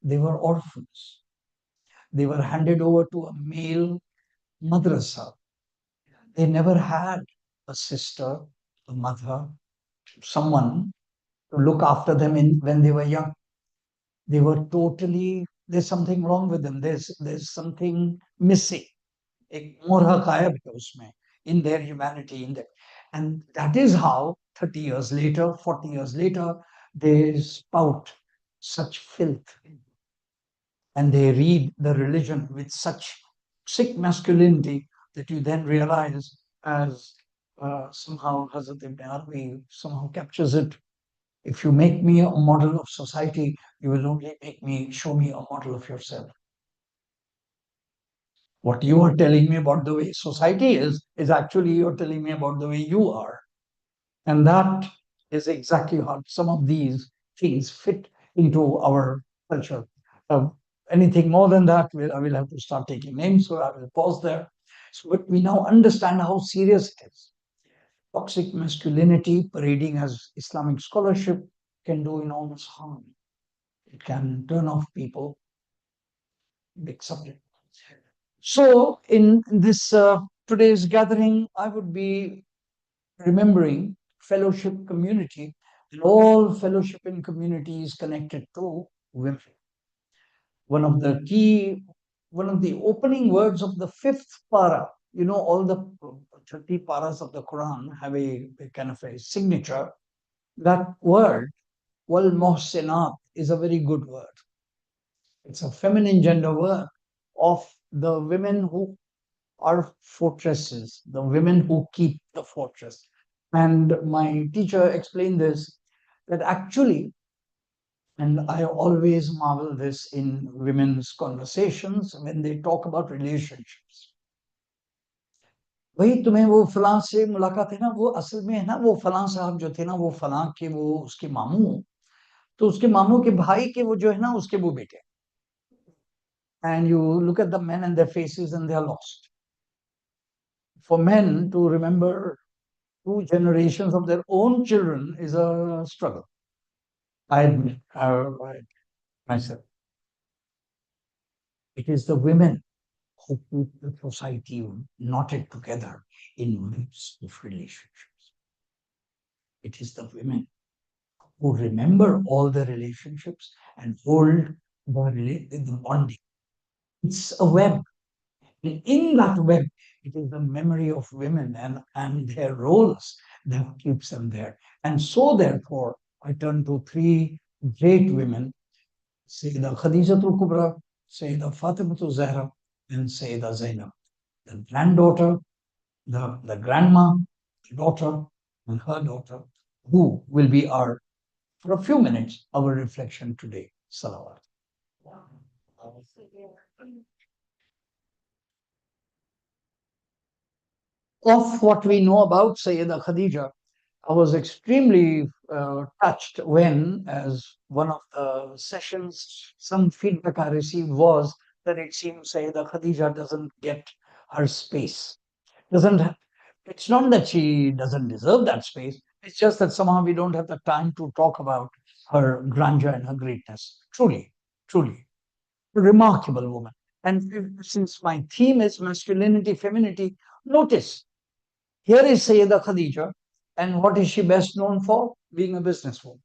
They were orphans. They were handed over to a male madrasa. They never had a sister, a mother, someone to look after them when they were young. They were totally, there's something wrong with them. There's something missing. एक मोहरा गायब है उसमें, in their humanity, in their, and that is how 30 years later, 40 years later, they spout such filth and they read the religion with such sick masculinity that you then realize, as somehow Hazrat Ibn Arabi somehow captures it, if you make me a model of society, you will only show me a model of yourself. What you are telling me about the way society is actually you're telling me about the way you are. And that is exactly how some of these things fit into our culture. Anything more than that, I will have to start taking names, so I will pause there. So, but we now understand how serious it is. Toxic masculinity, parading as Islamic scholarship, can do enormous harm. It can turn off people. Big subject. So, in this today's gathering, I would be remembering fellowship community, and all fellowship in community is connected to women. One of the opening words of the fifth para, all the 30 paras of the Quran have a kind of a signature. That word, wal muhsinat, is a very good word. It's a feminine gender word of the women who are fortresses, the women who keep the fortress. And my teacher explained this, that actually, and I always marvel this in women's conversations when they talk about relationships. भाई तुम्हें वो फलां से मुलाकात है ना, वो असल में है ना, वो फलां साहब जो थे ना, वो फलां के वो उसके मामू, तो उसके मामू के भाई के वो जो है ना, उसके वो बेटे. And you look at the men and their faces and they are lost. For men to remember 2 generations of their own children is a struggle. I admit, myself. It is the women who keep the society knotted together in webs of relationships. It is the women who remember all the relationships and hold the bonding. It's a web. And in that web, it is the memory of women and their roles that keeps them there. And so, therefore, I turn to 3 great women, Sayyida Khadijatul Kubra, Sayyida Fatimatul Zahra, and Sayyida Zainab. The granddaughter, the grandma, the daughter, and her daughter, who will be for a few minutes, our reflection today. Salawat. Of what we know about Sayyida Khadija, I was extremely touched when, as one of the sessions, some feedback I received was that it seems Sayyida Khadija doesn't get her space. It's not that she doesn't deserve that space, it's just that somehow we don't have the time to talk about her grandeur and her greatness. Truly, truly, remarkable woman. And since my theme is masculinity, femininity, notice, here is Sayyida Khadija, and what is she best known for? Being a businesswoman.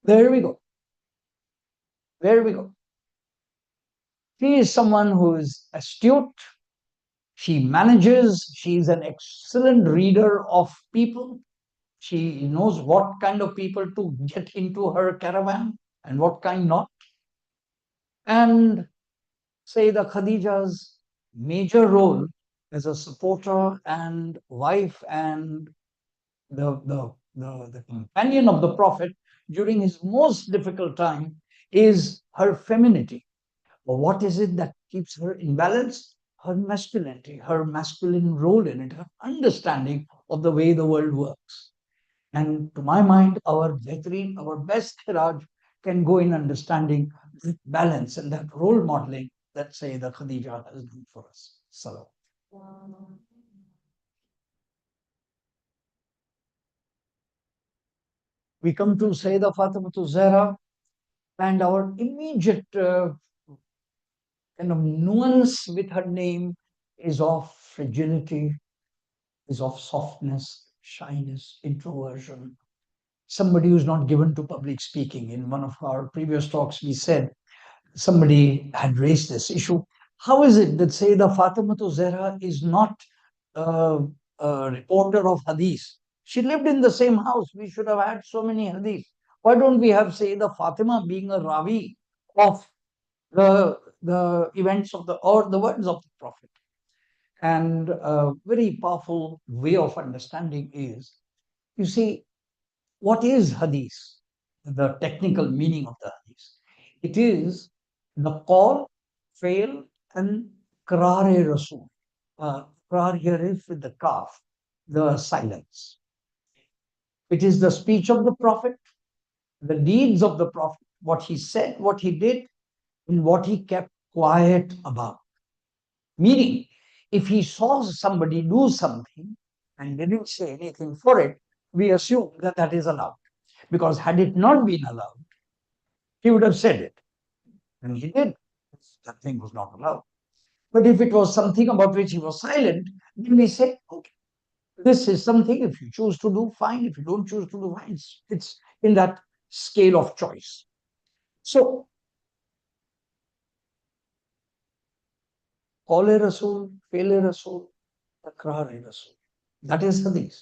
There we go. There we go. She is someone who is astute. She manages. She's an excellent reader of people. She knows what kind of people to get into her caravan and what kind not. And Sayyida Khadija's major role as a supporter and wife and the companion of the Prophet during his most difficult time is her femininity. But what is it that keeps her in balance? Her masculinity, her masculine role in it, her understanding of the way the world works. And to my mind, our Behreen, our best Siraj can go in understanding that balance and that role modeling that Sayyidah Khadija has done for us. Salam. We come to Sayyidah Fatima Zahra, and our immediate kind of nuance with her name is of fragility, is of softness, shyness, introversion. Somebody who's not given to public speaking. In one of our previous talks, we said somebody had raised this issue. How is it that Sayyidah Fatima Zahra is not a reporter of hadith? She lived in the same house. We should have had so many hadith. Why don't we have Sayyidah Fatima being a ravi of the events of or the words of the Prophet? And a very powerful way of understanding is, you see, what is hadith? The technical meaning of the hadith. It is the call, fail, and qrar rasul. Qrar here is with the kaf, the silence. It is the speech of the Prophet, the deeds of the Prophet, what he said, what he did, and what he kept quiet about. Meaning, if he saw somebody do something and didn't say anything for it, we assume that that is allowed. Because had it not been allowed, he would have said it. And he did. That thing was not allowed. But if it was something about which he was silent, then we say, okay, this is something, if you choose to do, fine. If you don't choose to do, fine. It's in that scale of choice. So, Qawle Rasul, Fele Rasul, Takrar Rasul. That is Hadith.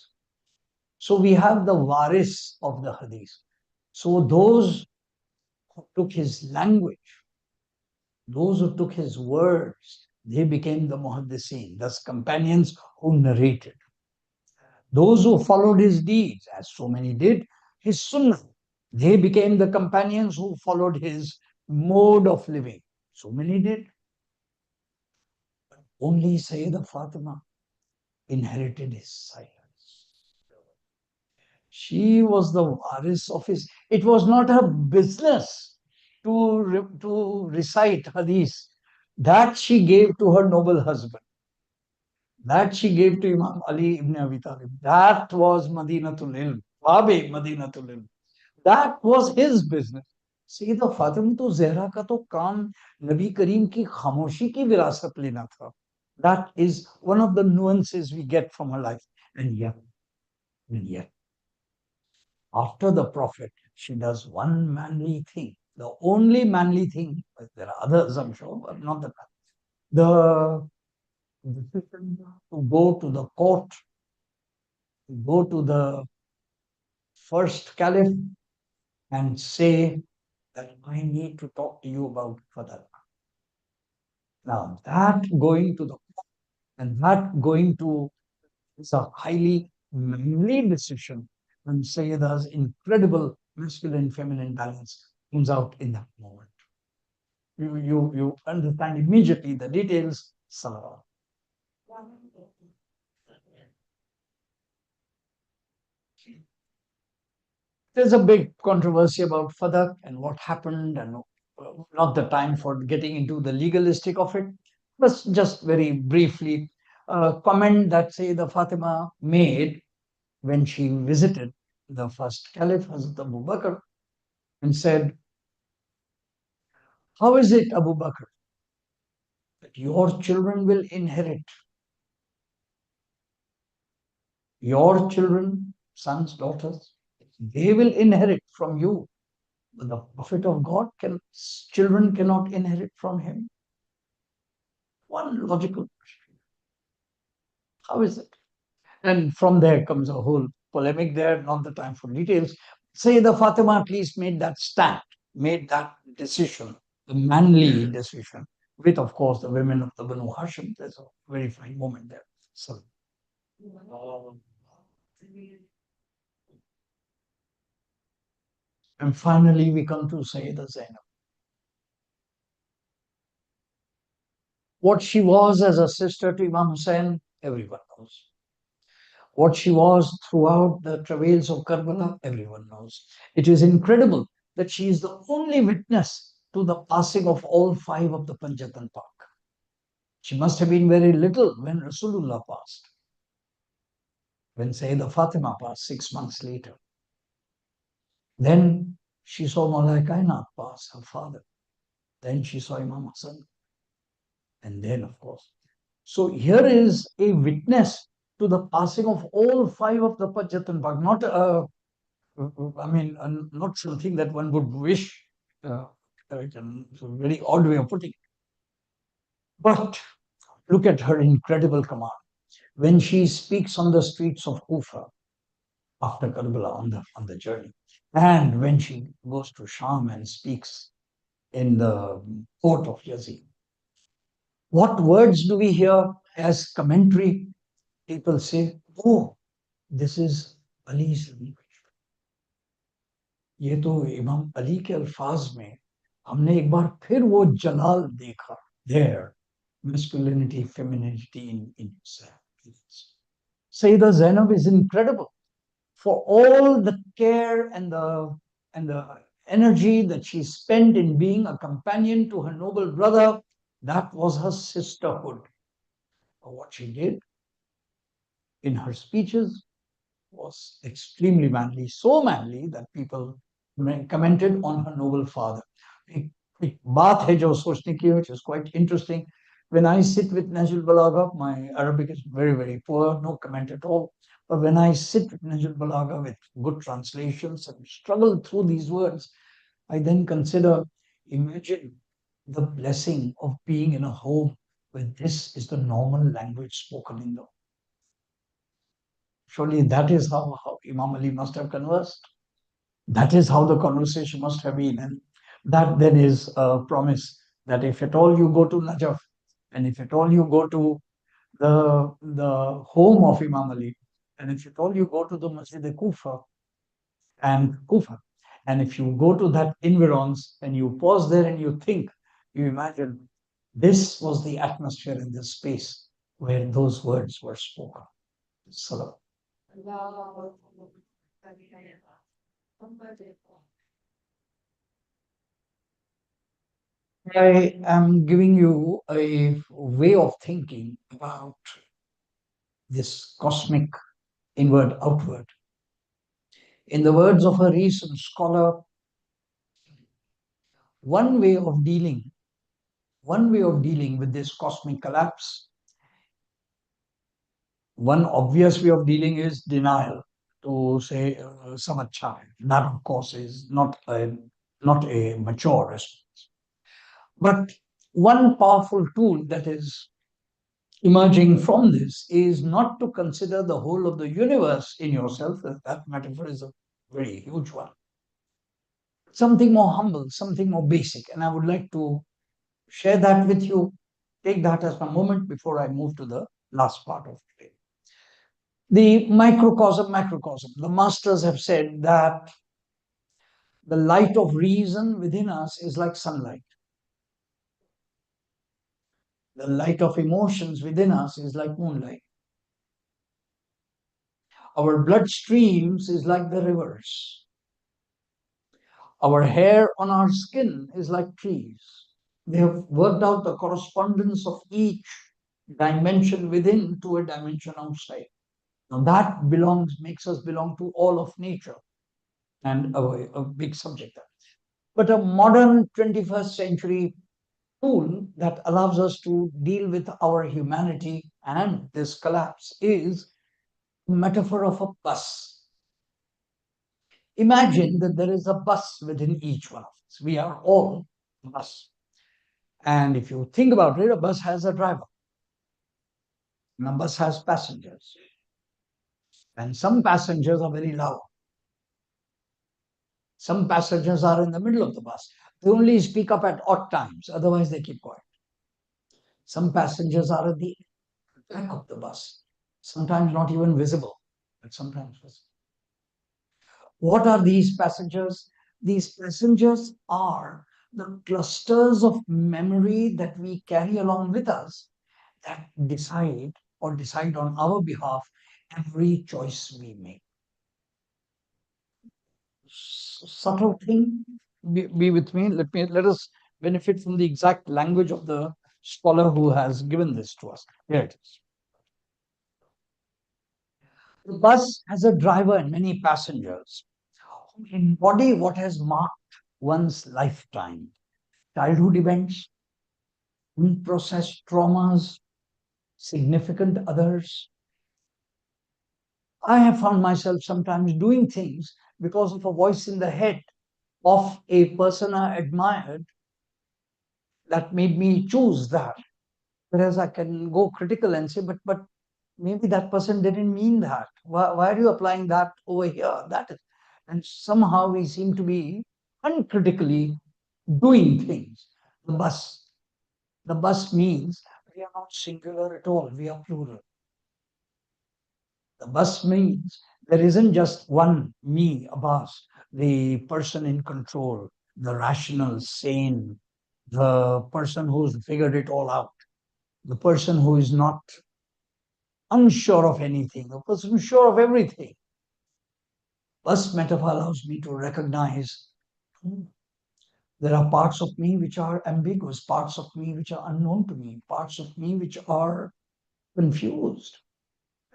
So we have the waris of the Hadith. So those who took his language, those who took his words, they became the muhaddisin, thus companions who narrated. Those who followed his deeds, as so many did, his sunnah, they became the companions who followed his mode of living. So many did. But only Sayyidah Fatima inherited his silence. She was the waris of his. It was not her business to recite hadith. That she gave to her noble husband. That she gave to Imam Ali ibn Abi Talib. That was Madinatul Ilm. Wabe Madinatul Ilm. That was his business. Sayyidah Fatima to Zahra का तो काम नबी करीम की खामोशी की विरासत लेना था. That is one of the nuances we get from her life. And yet, after the Prophet, she does one manly thing. The only manly thing, there are others, I'm sure, but not the decision to go to the court, to go to the first caliph and say that I need to talk to you about Fadl. Now, that going to the court and that going to is a highly manly decision, and Sayyida's incredible masculine feminine balance comes out in that moment. You understand immediately the details. Salawat. There's a big controversy about Fadak and what happened, and not the time for getting into the legalistic of it. But just very briefly, a comment that Sayyidah Fatima made when she visited the first caliph, Hazrat Abu Bakr, and said, how is it, Abu Bakr, that your children will inherit? Your children, sons, daughters, they will inherit from you. But the Prophet of God, children cannot inherit from him. One logical question. How is it? And from there comes a whole polemic there, not the time for details. Sayyidah Fatima at least made that stand, made that decision, the manly decision, with, of course, the women of the Banu Hashim. There's a very fine moment there. So, and finally, we come to Sayyidah Zainab. What she was as a sister to Imam Hussain, everyone knows. What she was throughout the travails of Karbala, everyone knows. It is incredible that she is the only witness to the passing of all five of the Panjatan Pak. She must have been very little when Rasulullah passed, when Sayyidah Fatima passed 6 months later. Then she saw Maulai Kainat pass, her father. Then she saw Imam Hassan. And then, of course. So here is a witness to the passing of all five of the Panjatan Pak. Not not something that one would wish. It's a very odd way of putting it. But look at her incredible command. When she speaks on the streets of Kufa after Karbala on the journey, and when she goes to Sham and speaks in the court of Yazid, what words do we hear as commentary? People say, oh, this is Ali's language. ये तो इमाम अली के अल्फाज में हमने एक बार फिर वो जलाल देखा. There, masculinity, femininity in Sayyidah Zainab is incredible for all the care and the energy that she spent in being a companion to her noble brother. That was her sisterhood. What she did in her speeches was extremely manly, so manly that people commented on her noble father. एक बात है जो सोचने की, which is quite interesting. When I sit with Najul Balagha, my Arabic is very, very poor, no comment at all. But when I sit with Najul Balagha with good translations and struggle through these words, I then consider, imagine the blessing of being in a home where this is the normal language spoken in the home. Surely that is how Imam Ali must have conversed. That is how the conversation must have been. And that then is a promise that if at all you go to Najaf, and if at all you go to the home of Imam Ali, and if at all you go to the Masjid Kufa, and if you go to that environs and you pause there and you think, you imagine, this was the atmosphere in this space where those words were spoken. Salam. I am giving you a way of thinking about this cosmic inward outward. In the words of a recent scholar, one way of dealing with this cosmic collapse, one obvious way of dealing is denial, to say samachai. That, of course, is not a mature response. But one powerful tool that is emerging from this is not to consider the whole of the universe in yourself. That metaphor is a very huge one. Something more humble, something more basic. And I would like to share that with you. Take that as a moment before I move to the last part of today. The microcosm, macrocosm. The masters have said that the light of reason within us is like sunlight. The light of emotions within us is like moonlight. Our blood streams is like the rivers. Our hair on our skin is like trees. They have worked out the correspondence of each dimension within to a dimension outside. Now that makes us belong to all of nature, and a big subject. But a modern 21st century tool that allows us to deal with our humanity and this collapse is a metaphor of a bus. Imagine that there is a bus within each one of us. We are all a bus. And if you think about it, a bus has a driver. And a bus has passengers. And some passengers are very loud. Some passengers are in the middle of the bus. They only speak up at odd times, otherwise they keep quiet. Some passengers are at the back of the bus, sometimes not even visible, but sometimes visible. What are these passengers? These passengers are the clusters of memory that we carry along with us that decide on our behalf every choice we make. Subtle thing, be with me. Let us benefit from the exact language of the scholar who has given this to us. Here it is. The bus has a driver and many passengers who embody what has marked one's lifetime. Childhood events, unprocessed traumas, significant others. I have found myself sometimes doing things because of a voice in the head of a person I admired that made me choose that. Whereas I can go critical and say, but maybe that person didn't mean that. Why are you applying that over here? That is, and somehow we seem to be uncritically doing things. The bus means we are not singular at all. We are plural. The bus means there isn't just one me, a bus, the person in control, the rational, sane, the person who's figured it all out, the person who is not unsure of anything, the person who's sure of everything. Bus metaphor allows me to recognize there are parts of me which are ambiguous, parts of me which are unknown to me, parts of me which are confused.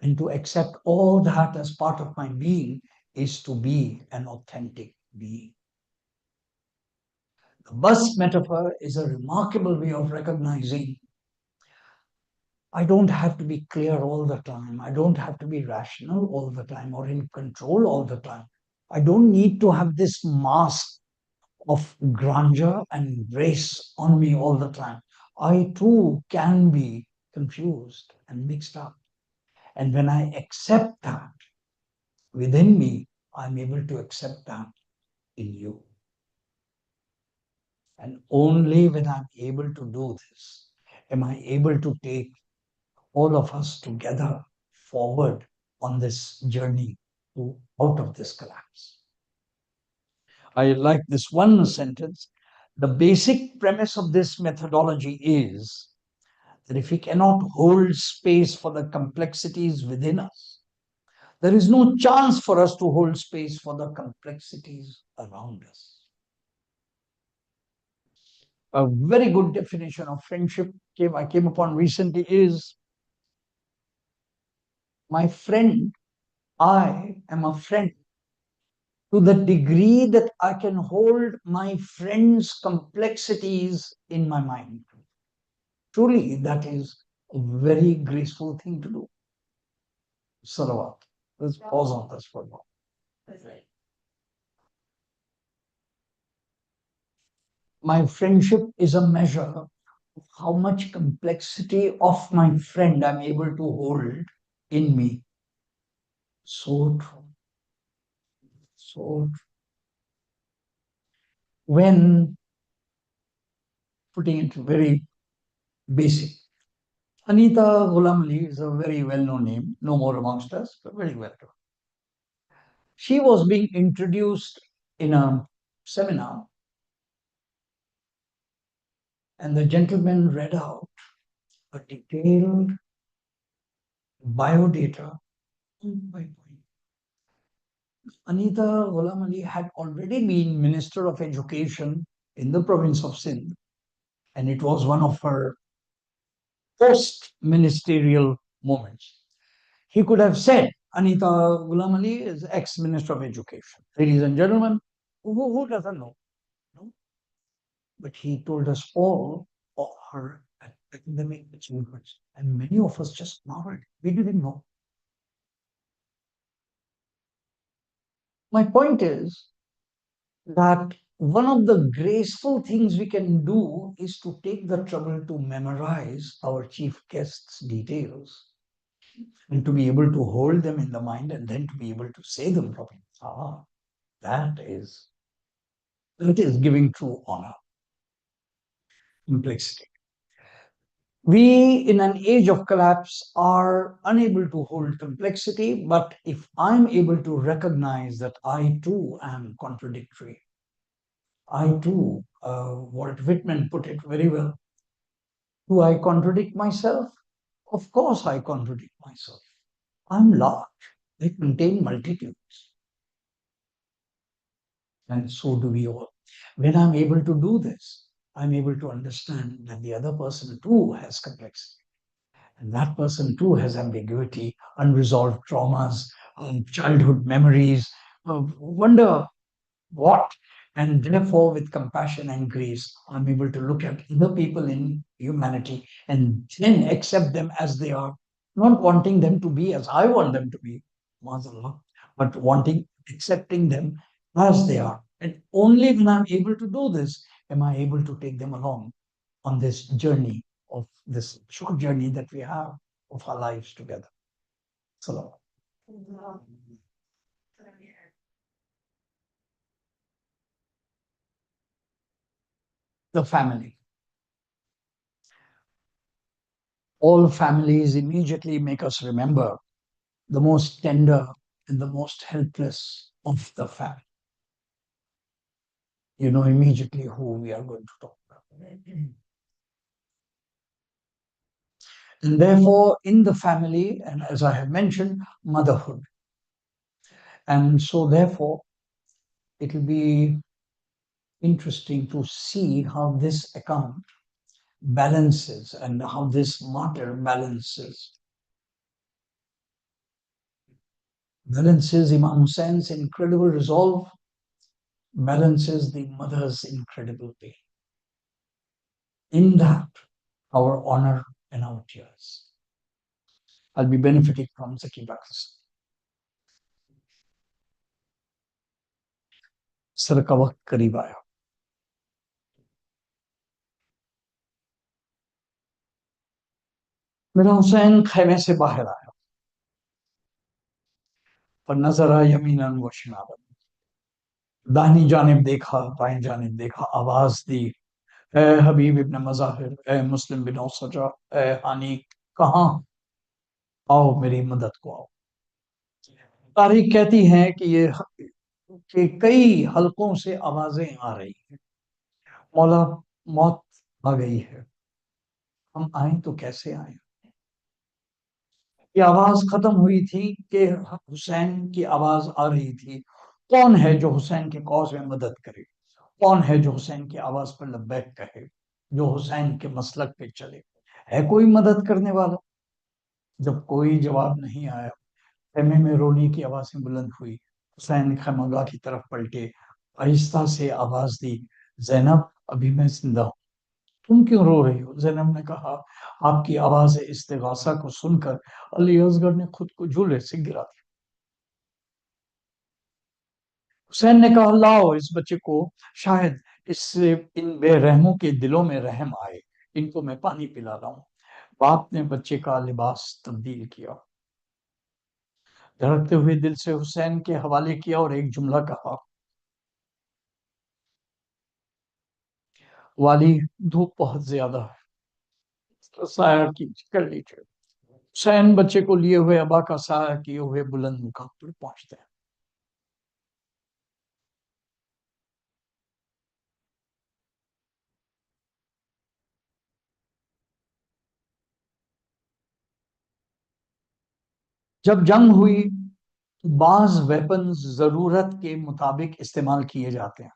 And to accept all that as part of my being is to be an authentic being. The bus metaphor is a remarkable way of recognizing I don't have to be clear all the time. I don't have to be rational all the time or in control all the time. I don't need to have this mask of grandeur and grace on me all the time. I too can be confused and mixed up. And when I accept that within me, I'm able to accept that in you. And only when I'm able to do this am I able to take all of us together forward on this journey out of this collapse. I like this one sentence. The basic premise of this methodology is that if we cannot hold space for the complexities within us, there is no chance for us to hold space for the complexities around us. A very good definition of friendship I came upon recently is, my friend, I am a friend to the degree that I can hold my friend's complexities in my mind. Truly, that is a very graceful thing to do. Salawat. Let's pause on this for a moment. My friendship is a measure of how much complexity of my friend I'm able to hold in me. So true. So true. When putting it very basic, Anita Ghulam Ali is a very well-known name, no more amongst us, but very well known. She was being introduced in a seminar, and the gentleman read out a detailed biodata point by point. Anita Ghulam Ali had already been Minister of Education in the province of Sindh, and it was one of her post-ministerial moments. He could have said, Anita Ghulam Ali is ex-Minister of Education. Ladies and gentlemen, who doesn't know? No? But he told us all of her academic achievements, and many of us just marveled. We didn't know. My point is that one of the graceful things we can do is to take the trouble to memorize our chief guest's details and to be able to hold them in the mind and then to be able to say them properly. That is giving true honor. Complexity. We, in an age of collapse, are unable to hold complexity, but if I'm able to recognize that I too am contradictory, I too, Walt Whitman put it very well. Do I contradict myself? Of course, I contradict myself. I'm large, I contain multitudes, and so do we all. When I'm able to do this, I'm able to understand that the other person too has complexity. And that person too has ambiguity, unresolved traumas, childhood memories, wonder what. And therefore, with compassion and grace, I'm able to look at other people in humanity and then accept them as they are, not wanting them to be as I want them to be, Mazallah, but accepting them as they are. And only when I'm able to do this, am I able to take them along on this journey of this short journey that we have of our lives together. Salam. The family. All families immediately make us remember the most tender and the most helpless of the family. You know immediately who we are going to talk about. And therefore, in the family, and as I have mentioned, motherhood. And so, therefore, it will be interesting to see how this account balances and how this martyr balances Imam Hussein's incredible resolve, balances the mother's incredible pain. In that, our honor and our tears. I'll be benefiting from Zaki Bakr. Sir का वक्त करीब आया. मेरा हुसैन खैमे से बाहर आया और नजर आया यमीनन व शिमालन. दाहिनी जानिब देखा, बाएं जानिब देखा, आवाज दी, ए हबीब इब्न मज़ाहिर, ए मुस्लिम बिन औसजा, ए हानी, कहाँ? आओ मेरी मदद को आओ. तारीख कहती है कि कई हलकों से आवाजें आ रही हैं. मौला, मौत आ गई है, हम आए तो कैसे आए? ये आवाज खत्म हुई थी कि हुसैन की आवाज आ रही थी. कौन है जो हुसैन के कौज में मदद करे? कौन है जो हुसैन की आवाज पर लब्बैक कहे, जो हुसैन के मसलक पे चले? है कोई मदद करने वाला? जब कोई जवाब नहीं आया, खेमे में रोने की आवाजें बुलंद हुई. हुसैन खैमगाह की तरफ पलटे, आहिस्ता से आवाज दी, जैनब, अभी मैं जिंदा हूं, तुम क्यों रो रही हो? जैनब ने कहा, आपकी आवाज इस्तिगासा को सुनकर अली असगर ने खुद को झूले से गिरा दिया. हुसैन ने कहा, लाओ इस बच्चे को, शायद इससे इन बेरहमों के दिलों में रहम आए, इनको मैं पानी पिला रहा हूं. बाप ने बच्चे का लिबास तब्दील किया, धड़कते हुए दिल से हुसैन के हवाले किया और एक जुमला कहा, वाली धूप बहुत ज्यादा है, साया की कर लीजिए. हुसैन बच्चे को लिए हुए अबा का साया किए हुए बुलंद मुकाम पर पहुंचते हैं. जब जंग हुई तो बाज वेपन्स जरूरत के मुताबिक इस्तेमाल किए जाते हैं.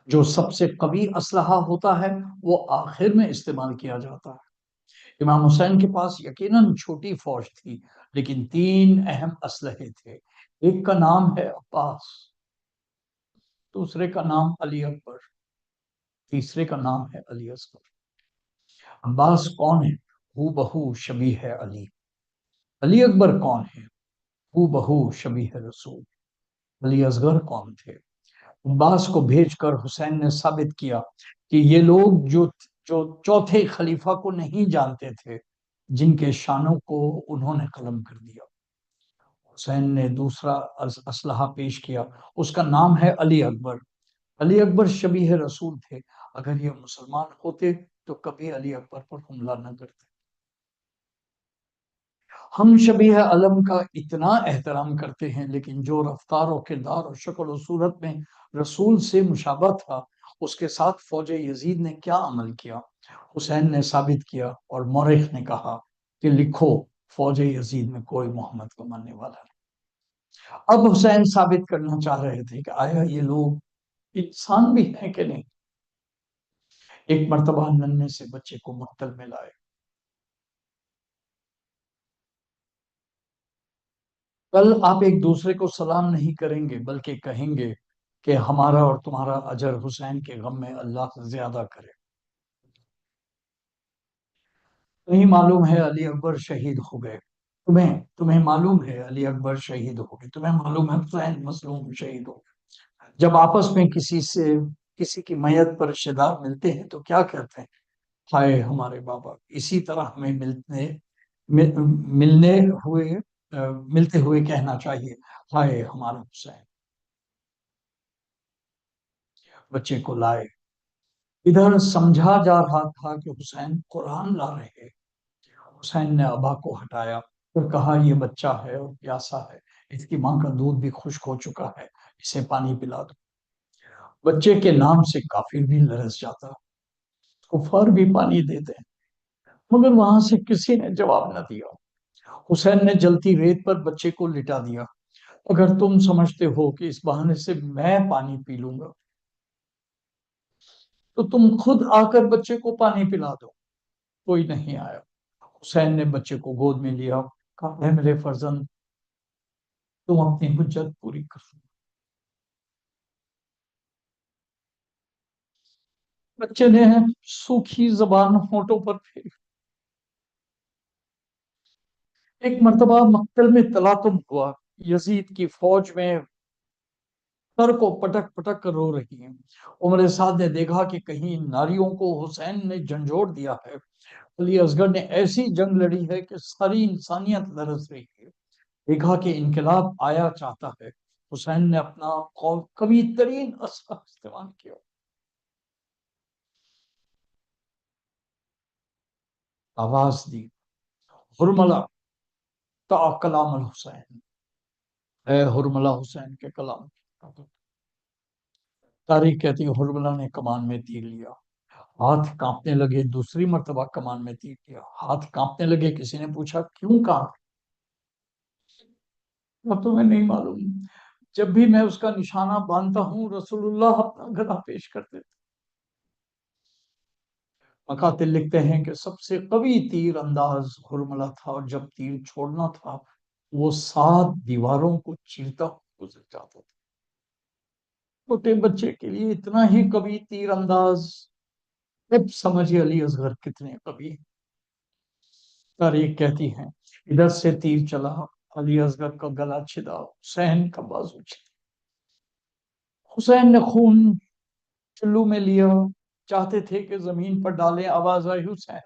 जो सबसे कवी असलहा होता है वो आखिर में इस्तेमाल किया जाता है. इमाम हुसैन के पास यकीनन छोटी फौज थी, लेकिन 3 अहम असलहे थे. एक का नाम है अब्बास, दूसरे का नाम अली अकबर, तीसरे का नाम है अली असगर. अब्बास कौन है? हू बहू शबी है अली. अली अकबर कौन है? हू बहू शबी है रसूल. अली असगर कौन थे? अब्बास को भेजकर हुसैन ने साबित किया कि ये लोग जो जो चौथे खलीफा को नहीं जानते थे, जिनके शानों को उन्होंने कलम कर दिया. हुसैन ने दूसरा असलहा पेश किया, उसका नाम है अली अकबर. अली अकबर शबीह रसूल थे. अगर ये मुसलमान होते تو کبھی علی اکبر پر حملہ نہ کرتے. ہم شبیہ علم کا اتنا احترام کرتے ہیں، لیکن جو رفتار و کردار اور شکل و صورت میں رسول سے مشابہ تھا، اس کے ساتھ فوج یزید نے کیا عمل کیا؟ حسین نے ثابت کیا اور مورخ نے کہا کہ لکھو فوج یزید میں کوئی محمد کو ماننے والا نہیں. اب حسین ثابت کرنا چاہ رہے تھے کہ آیا یہ لوگ انسان بھی ہیں کہ نہیں. ایک مرتبہ ننھے سے بچے کو مقتل میں لائے. کل آپ ایک دوسرے کو سلام نہیں کریں گے، بلکہ کہیں گے کہ ہمارا اور تمہارا اجر حسین کے غم میں اللہ زیادہ کرے. تمہیں معلوم ہے علی اکبر شہید ہو گئے. تمہیں معلوم ہے علی اکبر شہید ہو گئے. تمہیں معلوم ہے حسین مظلوم شہید ہو گئے. جب آپس میں کسی کی میت پر رشتہ دار ملتے ہیں تو کیا کہتے ہیں؟ ہائے ہمارے بابا. اسی طرح ہمیں ملنے ہوئے ملتے ہوئے کہنا چاہیے ہائے ہمارا حسین. بچے کو لائے. ادھر سمجھا جا رہا تھا کہ حسین قرآن لا رہے. حسین نے ابا کو ہٹایا اور کہا یہ بچہ ہے اور پیاسا ہے، اس کی ماں کا دودھ بھی خشک ہو چکا ہے، اسے پانی پلا دو. بچے کے نام سے کافر بھی لرز جاتا، کفار بھی پانی دیتے ہیں، مگر وہاں سے کسی نے جواب نہ دیا. حسین نے جلتی ریت پر بچے کو لٹا دیا. اگر تم سمجھتے ہو کہ اس بہانے سے میں پانی پی لوں گا تو تم خود آ کر بچے کو پانی پلا دو. کوئی نہیں آیا. حسین نے بچے کو گود میں لیا. کہا اے میرے فرزند، تم اپنی حجت پوری کر. بچے نے سوکھی زبان ہونٹوں پر پھیری. ایک مرتبہ مقتل میں تلاطم ہوا. یزید کی فوج میں سر کو پٹک پٹک کر رو رہی ہیں. عمر سعد نے دیکھا کہ کہیں ناریوں کو حسین نے جھنجھوڑ دیا ہے. علی اصغر نے ایسی جنگ لڑی ہے کہ ساری انسانیت لرز رہی ہے. دیکھا کہ انقلاب آیا چاہتا ہے. حسین نے اپنا قوی ترین اسلحہ استعمال کیا. آواز دی حرملہ تا کلام الحسین. اے حرملہ حسین کے کلام. تاریخ کہتی ہے حرملہ نے کمان میں تیر لیا. ہاتھ کانپنے لگے. دوسری مرتبہ کمان میں تیر لیا. ہاتھ کانپنے لگے. کسی نے پوچھا کیوں کانپ؟ تمہیں نہیں معلوم، جب بھی میں اس کا نشانہ باندھتا ہوں رسول اللہ اپنا گدا پیش کرتے تھے. مقاتل لکھتے ہیں کہ سب سے قوی تیر انداز حرملہ تھا، اور جب تیر چھوڑنا تھا وہ 7 دیواروں کو چیرتا گزر جاتا تھا. چھوٹے بچے کے لیے اتنا ہی قوی تیر انداز، اب سمجھے علی اصغر کتنے قوی. تاریخ کہتی ہے ادھر سے تیر چلا، علی اصغر کا گلا چھدا، حسین کا بازو چھدا. حسین نے خون چلو میں لیا. چاہتے تھے کہ زمین پر ڈالیں. آواز آئی حسین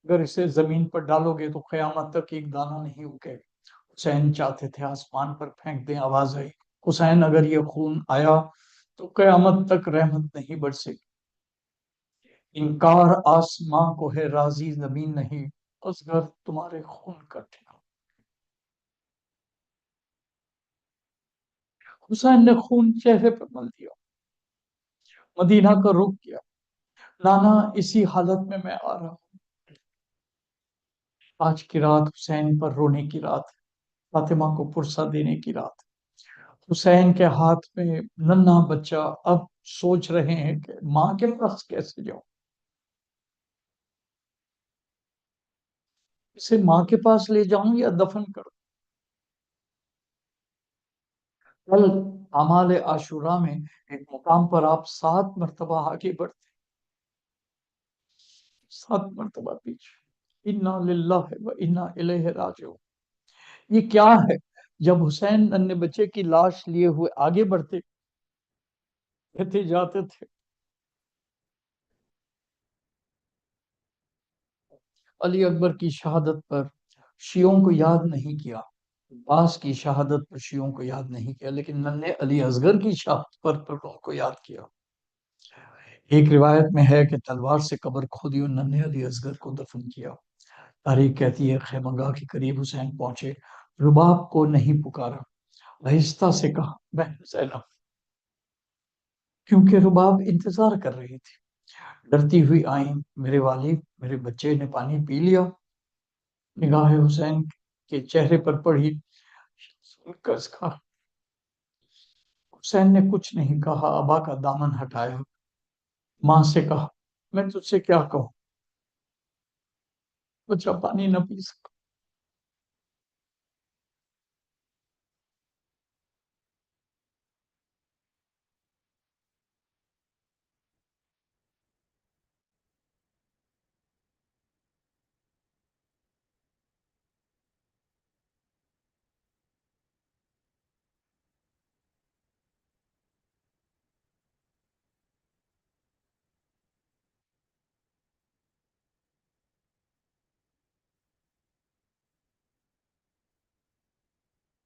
اگر اسے زمین پر ڈالو گے تو قیامت تک ایک دانہ نہیں اگے. حسین چاہتے تھے آسمان پر پھینک دیں. آواز آئی حسین اگر یہ خون آیا تو قیامت تک رحمت نہیں برسے گی. انکار آسمان کو ہے راضی زمین نہیں، اصغر تمہارے خون کا ٹھکانا. حسین نے خون چہرے پر مل دیا. مدینہ کا رخ کیا. نانا اسی حالت میں آ رہا ہوں. آج کی رات حسین پر رونے کی رات، فاطمہ کو پرسہ دینے کی رات. حسین کے ہاتھ میں ننھا بچہ. اب سوچ رہے ہیں کہ ماں کے پاس کیسے جاؤں. اسے ماں کے پاس لے جاؤں یا دفن کروں. کل اعمال عاشورہ میں ایک مقام پر آپ 7 مرتبہ آگے بڑھتے، 7 مرتبہ پیچھے. انا للہ و انا الیہ راجعون. یہ کیا ہے؟ جب حسین ننھے بچے کی لاش لیے ہوئے آگے بڑھتے کہتے جاتے تھے علی اکبر کی شہادت پر شیعوں کو یاد نہیں کیا، عباس کی شہادت پر شیعوں کو یاد نہیں کیا، لیکن ننھے علی اصغر کی شہادت پر ان کو یاد کیا. ایک روایت میں ہے کہ تلوار سے قبر کھودی اور ننھے علی اصغر کو دفن کیا۔ تاریخ کہتی ہے خیمہ گاہ کے قریب حسین پہنچے، رباب کو نہیں پکارا، آہستہ سے کہا بہن زینب، کیونکہ رباب انتظار کر رہی تھی۔ ڈرتی ہوئی آئیں، میرے والد، میرے بچے نے پانی پی لیا؟ نگاہ حسین کے چہرے پر پڑی، کس کا حسین نے کچھ نہیں کہا، ابا کا دامن ہٹایا، ماں سے کہا میں تجھ سے کیا کہوں، بچہ پانی نہ پی سکا۔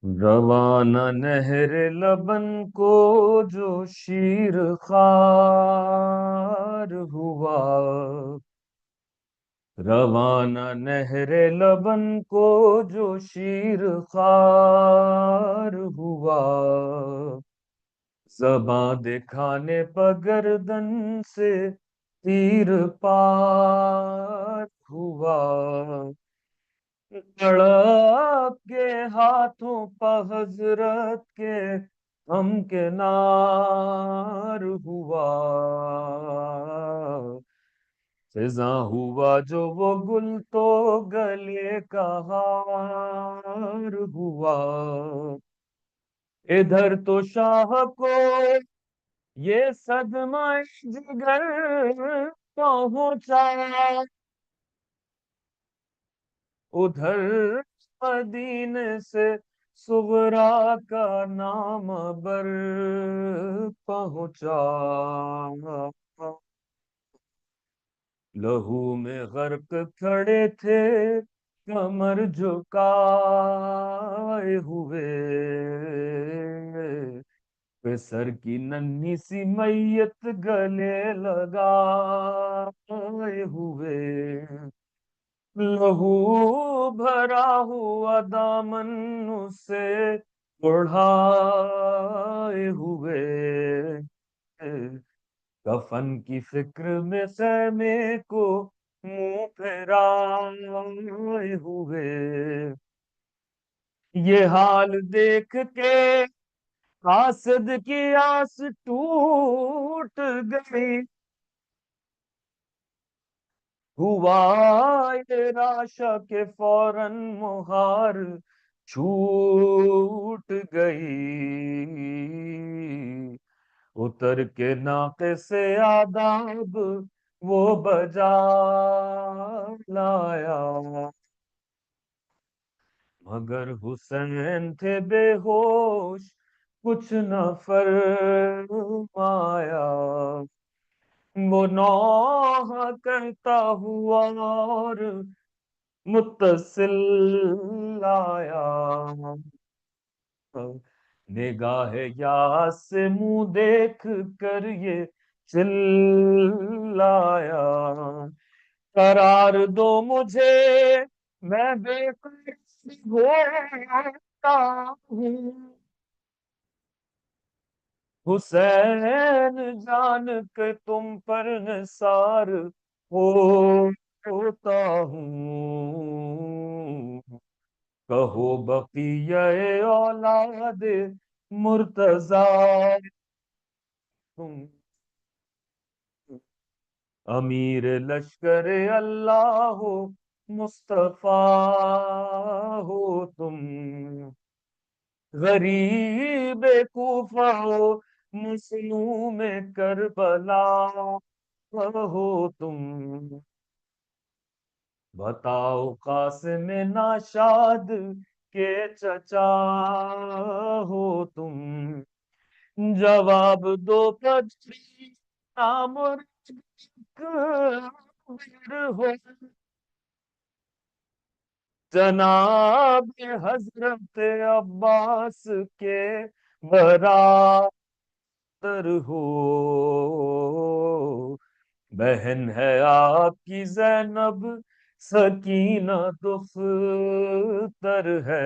روانہ نہر لبن کو جو شیر خوار ہوا، روانہ نہر لبن کو جو شیر خوار ہوا، زباں دکھانے پر گردن سے تیر پار ہوا، تڑپ کے ہاتھوں پہ حضرت کے ہم کنار ہوا، خزاں ہوا جو وہ گل تو گلے کا ہار ہوا، ادھر تو شاہ کو یہ صدمہ جگر پہنچا، ادھر مدینے سے صغرا کا نام بر پہنچا، لہو میں غرق کھڑے تھے کمر جھکائے ہوئے، سر کی ننھی سی میت گلے لگائے ہوئے، لہو بھرا ہوا دامن اسے اڑھائے ہوئے، کفن کی فکر میں خیمے کو منہ پھیرائے ہوئے، یہ حال دیکھ کے قاصد کی آس ٹوٹ گئی، ہوا یہ راشا کے فوراً مہار چھوٹ گئی، اتر کے ناقے سے آداب وہ بجا لایا، مگر حسین تھے بے ہوش کچھ نہ فرمایا، وہ نوح کرتا ہوا اور متصل آیا، نگاہ یاس سے منہ دیکھ کر یہ چلایا، قرار دو مجھے میں بے قرار ہوتا ہوں، حسین جان کے تم پر نثار ہوتا ہوں، کہو بقیہ اولاد مرتضی تم، امیر لشکر اللہ ہو مصطفیٰ ہو تم، غریب کوفہ ہو مظلوم کربلا ہو تم، بتاؤ قاسم ناشاد کے چچا ہو تم، جواب دو پدری نام ہو، جناب حضرت عباس کے برا تر ہو، بہن ہے آپ کی زینب، سکینہ دختر ہے،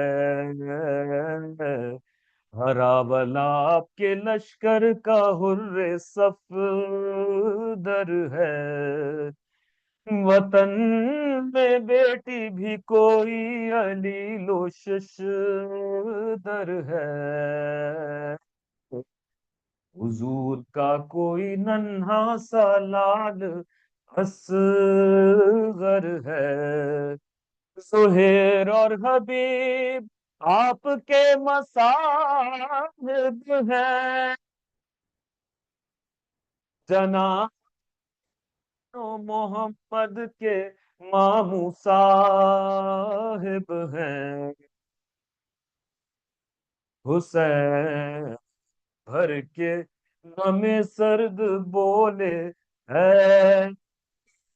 ہرا بلا آپ کے لشکر کا حر صفدر ہے، وطن میں بیٹی بھی کوئی علیل و ششدر ہے، حضور کا کوئی ننھا سا لال اصغر ہے، سہیر اور حبیب آپ کے مصاحب ہیں، جناب محمد کے ماموں صاحب ہیں، حسین بھر کے غم سرد بولے ہے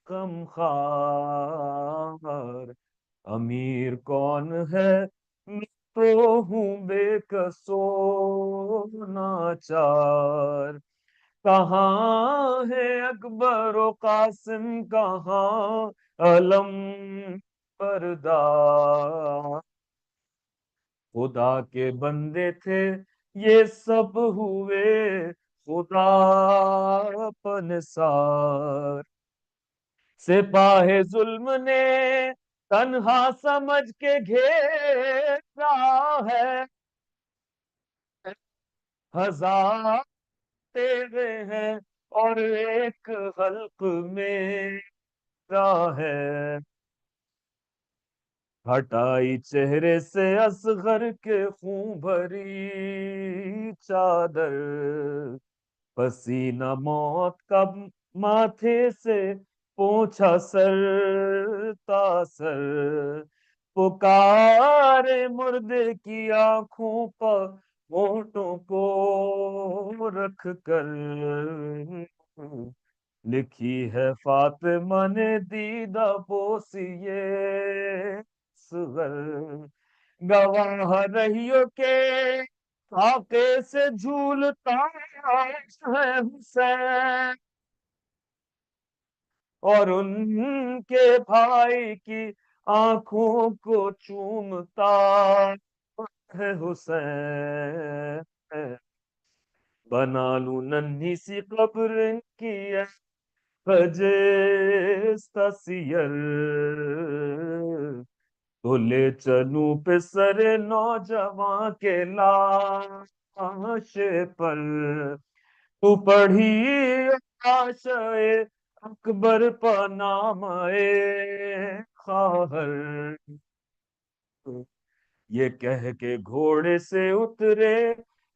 غم خار، امیر کون ہے میں تو ہوں بے کسو ناچار، کہاں ہے اکبر و قاسم، کہاں علم بردار، خدا کے بندے تھے یہ سب ہوئے خدا پنسار، سپاہ ظلم نے تنہا سمجھ کے گھیرا ہے، ہزار تیرے ہیں اور ایک حلق میرا ہے، ہٹائی چہرے سے اصغر کے خون بھری چادر، پسینہ موت کا ماتھے سے پوچھا سر تاسر، پکارے مردے کی آنکھوں پر ہونٹوں کو رکھ کر، لکھی ہے فاطمہ نے دیدہ بوسیے صغر، گواہ رہیو کے خاکے سے جھولتا ہے حسین، اور ان کے بھائی کی آنکھوں کو چومتا ہے حسین، بنا لوں ننھی سی قبر کی خجستہ سیر، تو لے چلوں پہ سر نوجوان کے لاش پر، تو پڑھی عاشائے اکبر پا نام خواہر، یہ کہہ کے گھوڑے سے اترے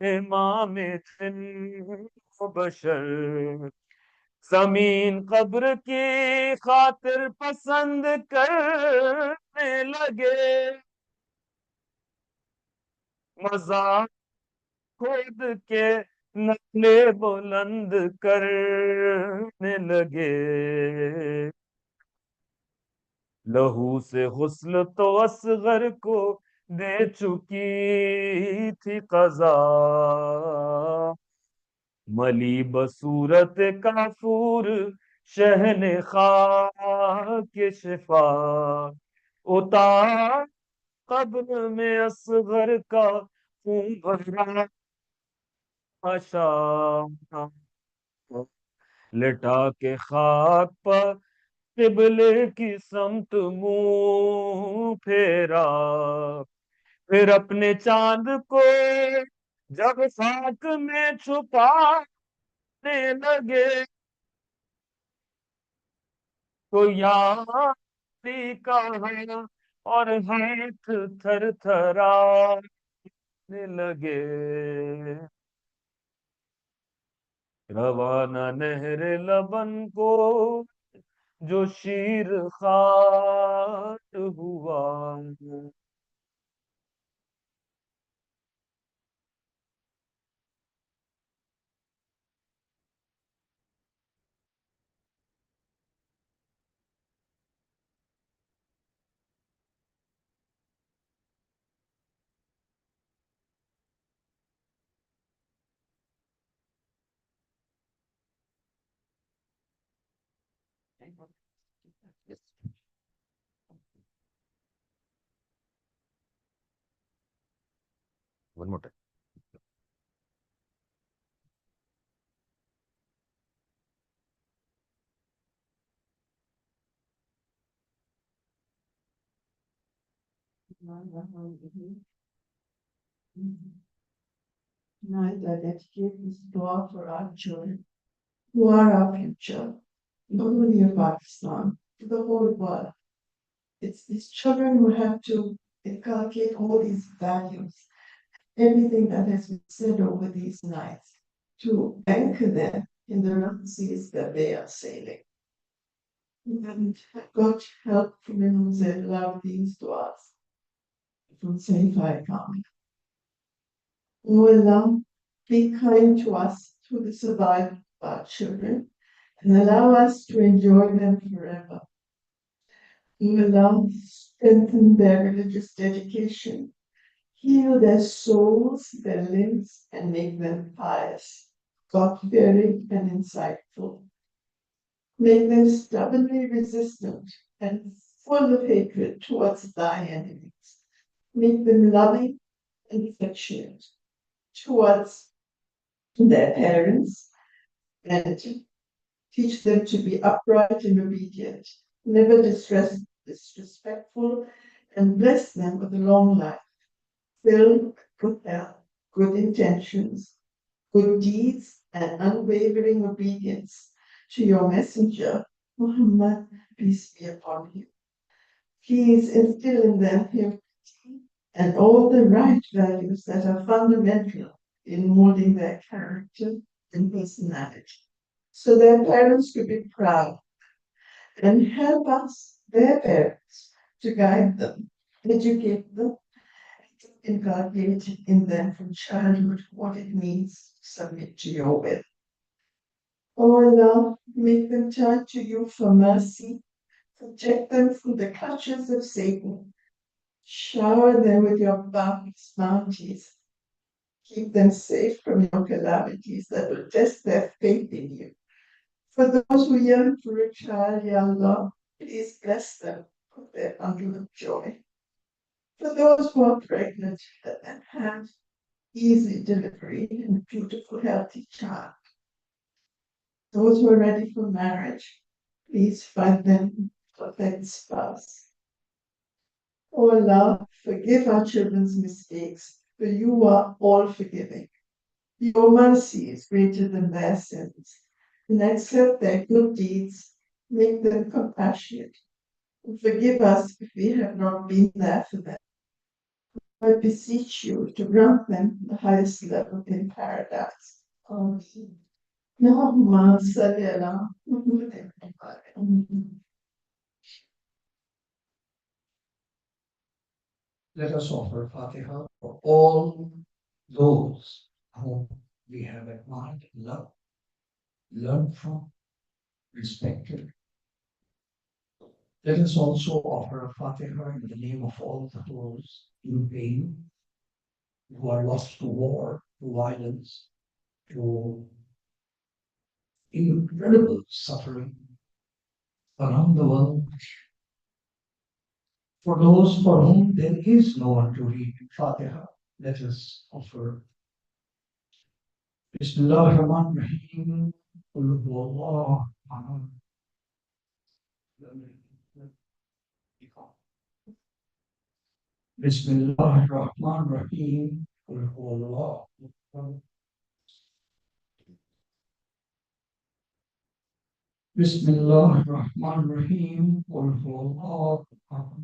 امام تھن و بشر، زمین قبر کی خاطر پسند کرنے لگے، مزار کھود کے نقلے بلند کرنے لگے، لہو سے غسل تو اصغر کو دے چکی تھی قضا، ملی بصورت کافور شہن خاک شفا، اتار قبر میں اصغر کا خون بھرا شام، لٹا کے خاک پر قبلے کی سمت منہ پھیرا، پھر اپنے چاند کو جب خاک میں چھپانے لگے، تو یاری کہا اور ہاتھ تھر تھرانے لگے، روانہ نہر لبن کو جو شیر خوار ہوا، Yes. One more time. Tonight, I dedicate this dua for our children, who are our future, not only of Pakistan, to the whole world. It's these children who have to inculcate all these values, everything that has been said over these nights, to anchor them in the rough seas that they are sailing. And God help women who love these duas from Saif Icon. O Allah, be kind to us through the survival of our children and allow us to enjoy them forever. O Allah, strengthen their religious dedication, heal their souls, their limbs, and make them pious, God-fearing, and insightful. Make them stubbornly resistant and full of hatred towards thy enemies. Make them loving and affectionate towards their parents and teach them to be upright and obedient, never disrespectful, and bless them with a long life, filled with health, good intentions, good deeds, and unwavering obedience to your messenger, Muhammad, peace be upon him. Please instill in them humility and all the right values that are fundamental in molding their character and personality, so their parents could be proud and help us, their parents, to guide them, educate them, inculcate in them from childhood what it means to submit to your will. Oh Allah, make them turn to you for mercy, protect them from the clutches of Satan, shower them with your bounties, keep them safe from your calamities that will test their faith in you. For those who yearn for a child, Ya Allah, please bless them with their bundle of joy. For those who are pregnant, let them have easy delivery and a beautiful, healthy child. Those who are ready for marriage, please find them a perfect spouse. O Allah, forgive our children's mistakes, for you are all forgiving. Your mercy is greater than their sins, and accept their good deeds, make them compassionate, and forgive us if we have not been there for them. I beseech you to grant them the highest level in paradise. Amen. Allahumma salli ala Muhammad. Let us offer Fatiha for all those whom we have admired, loved, learned from, respected. Let us also offer a Fatiha in the name of all those in pain, who are lost to war, to violence, to incredible suffering around the world. For those for whom there is no one to read Fatiha, let us offer Bismillah ar-Rahman ar-Rahim. Qul huwallahu ahad. Bismillah ar-Rahman ar-Rahim. Qul huwallahu ahad. Bismillah ar-Rahman ar-Rahim. Qul huwallahu ahad.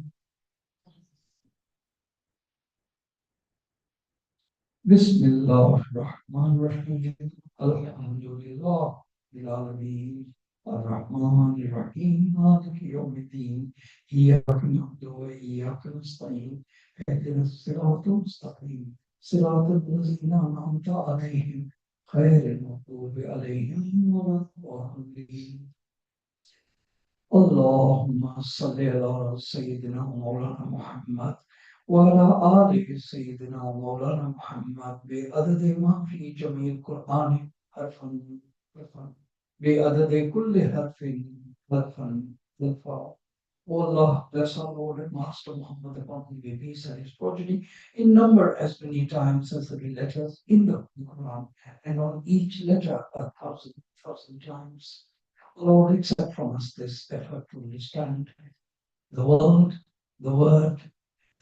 Bismillah ar-Rahman ar-Rahim. Alhamdulillah Rabbil Alameen. الرحمن الرحيم مالك يوم الدين إياك نعبد وإياك نستعين اهدنا الصراط المستقيم صراط الذين أنعمت عليهم غير المغضوب عليهم ولا الضالين اللهم صل على سيدنا مولانا محمد وعلى آل سيدنا مولانا محمد بعدد ما في جميع القرآن حرفا حرفا بعدد كل حرف حرفا حرفا. O Allah, bless our Lord and Master Muhammad upon whom be peace and his progeny, in number as many times as the letters in the Quran, and on each letter 1,000 times. Lord, accept from us this effort to understand the world, the word,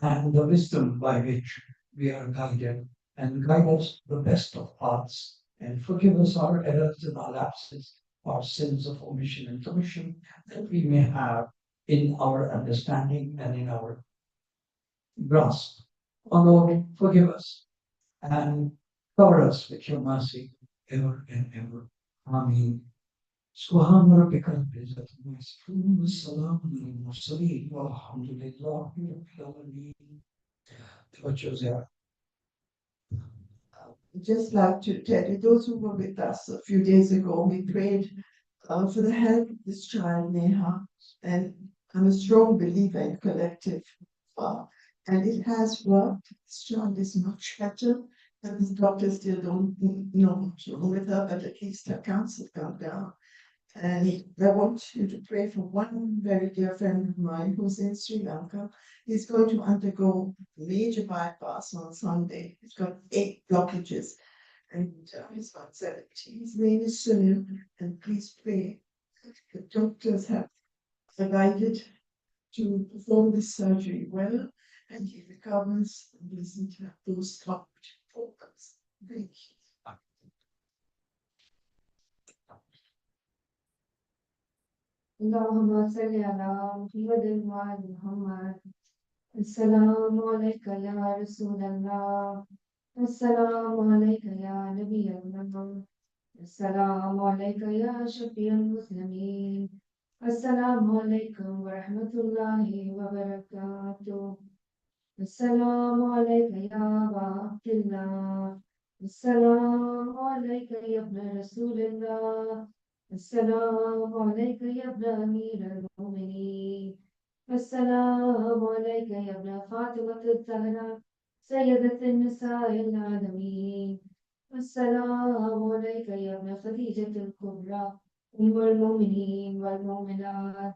and the wisdom by which we are guided, and guide us the best of paths, and forgive us our errors and our lapses, our sins of omission and commission, that we may have in our understanding and in our grasp. O Lord, forgive us and cover us with your mercy ever and ever. Amen. سبحان ربك رب العزة عما يصفون والسلام على المرسلين والحمد لله رب العالمين. توجه زيارة. I'd just like to tell you, those who were with us a few days ago, we prayed for the health of this child, Neha, and I'm a strong believer in collective, and it has worked. This child is much better, and the doctors still don't know what's wrong with her, but at least her cancer gone down. And I want you to pray for one very dear friend of mine who's in Sri Lanka. He's going to undergo major bypass on Sunday. He's got 8 blockages, and he's about 70. His name is Sunil, and please pray. The doctors have guided to perform this surgery well, and he recovers and doesn't have those blockage problems. Thank you. اللهم صل على محمد وعلى محمد. السلام عليك يا رسول الله. السلام عليك يا نبي الله. السلام عليك يا شفيع المسلمين. السلام عليكم ورحمة الله وبركاته. السلام عليك يا أبا عبد الله. السلام عليك يا ابن رسول الله. السلام عليك يا ابن أمير المؤمنين. السلام عليك يا ابن فاطمة الزهراء سيدة النساء العالمين. السلام عليك يا ابن خديجة الكبرى أم المؤمنين والمؤمنات.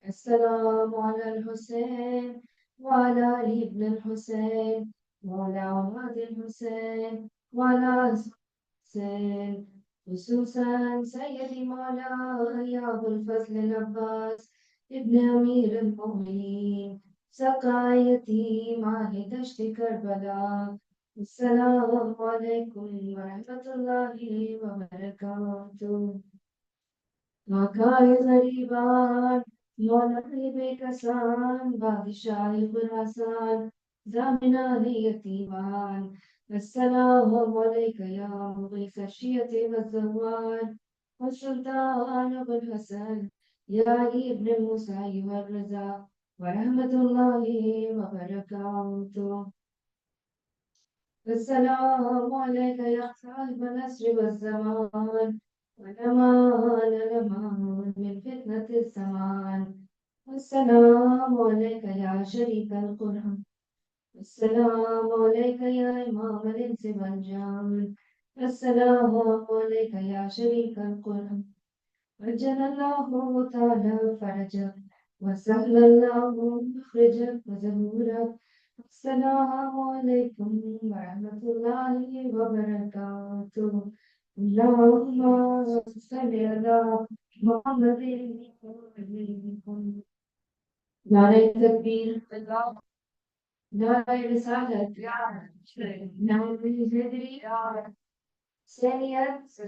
السلام على الحسين وعلى علي بن الحسين وعلى أولاد الحسين وعلى الحسين، خصوصا سيدي مولاي أبو الفضل العباس ابن أمير المؤمنين سقى يتيم أهل دشت كربلاء. السلام عليكم ورحمة الله وبركاته. مکائے غریبان مولائے بے کسان بادشاہ خراسان زامنان یتیمان. السلام علیک یا مغیث الشیعة والزوان والسلطان ابو الحسن یا علی ابن موسیٰ والرضا ورحمة الله وبركاته. السلام عليك يا صاحب العصر والزمان والأمان الأمان من فتنة الزمان. السلام عليك يا شريك القرآن. السلام عليك يا إمام الإنس والجان. السلام عليك يا شريك القرآن. عجل الله تعالى فرجك وسهل الله مخرجك وزبورك. السلام عليكم ورحمة الله وبركاته. اللهم صل على محمد نعرہ تکبیر، نعرہ رسالت، نعرہ حیدری، سینیت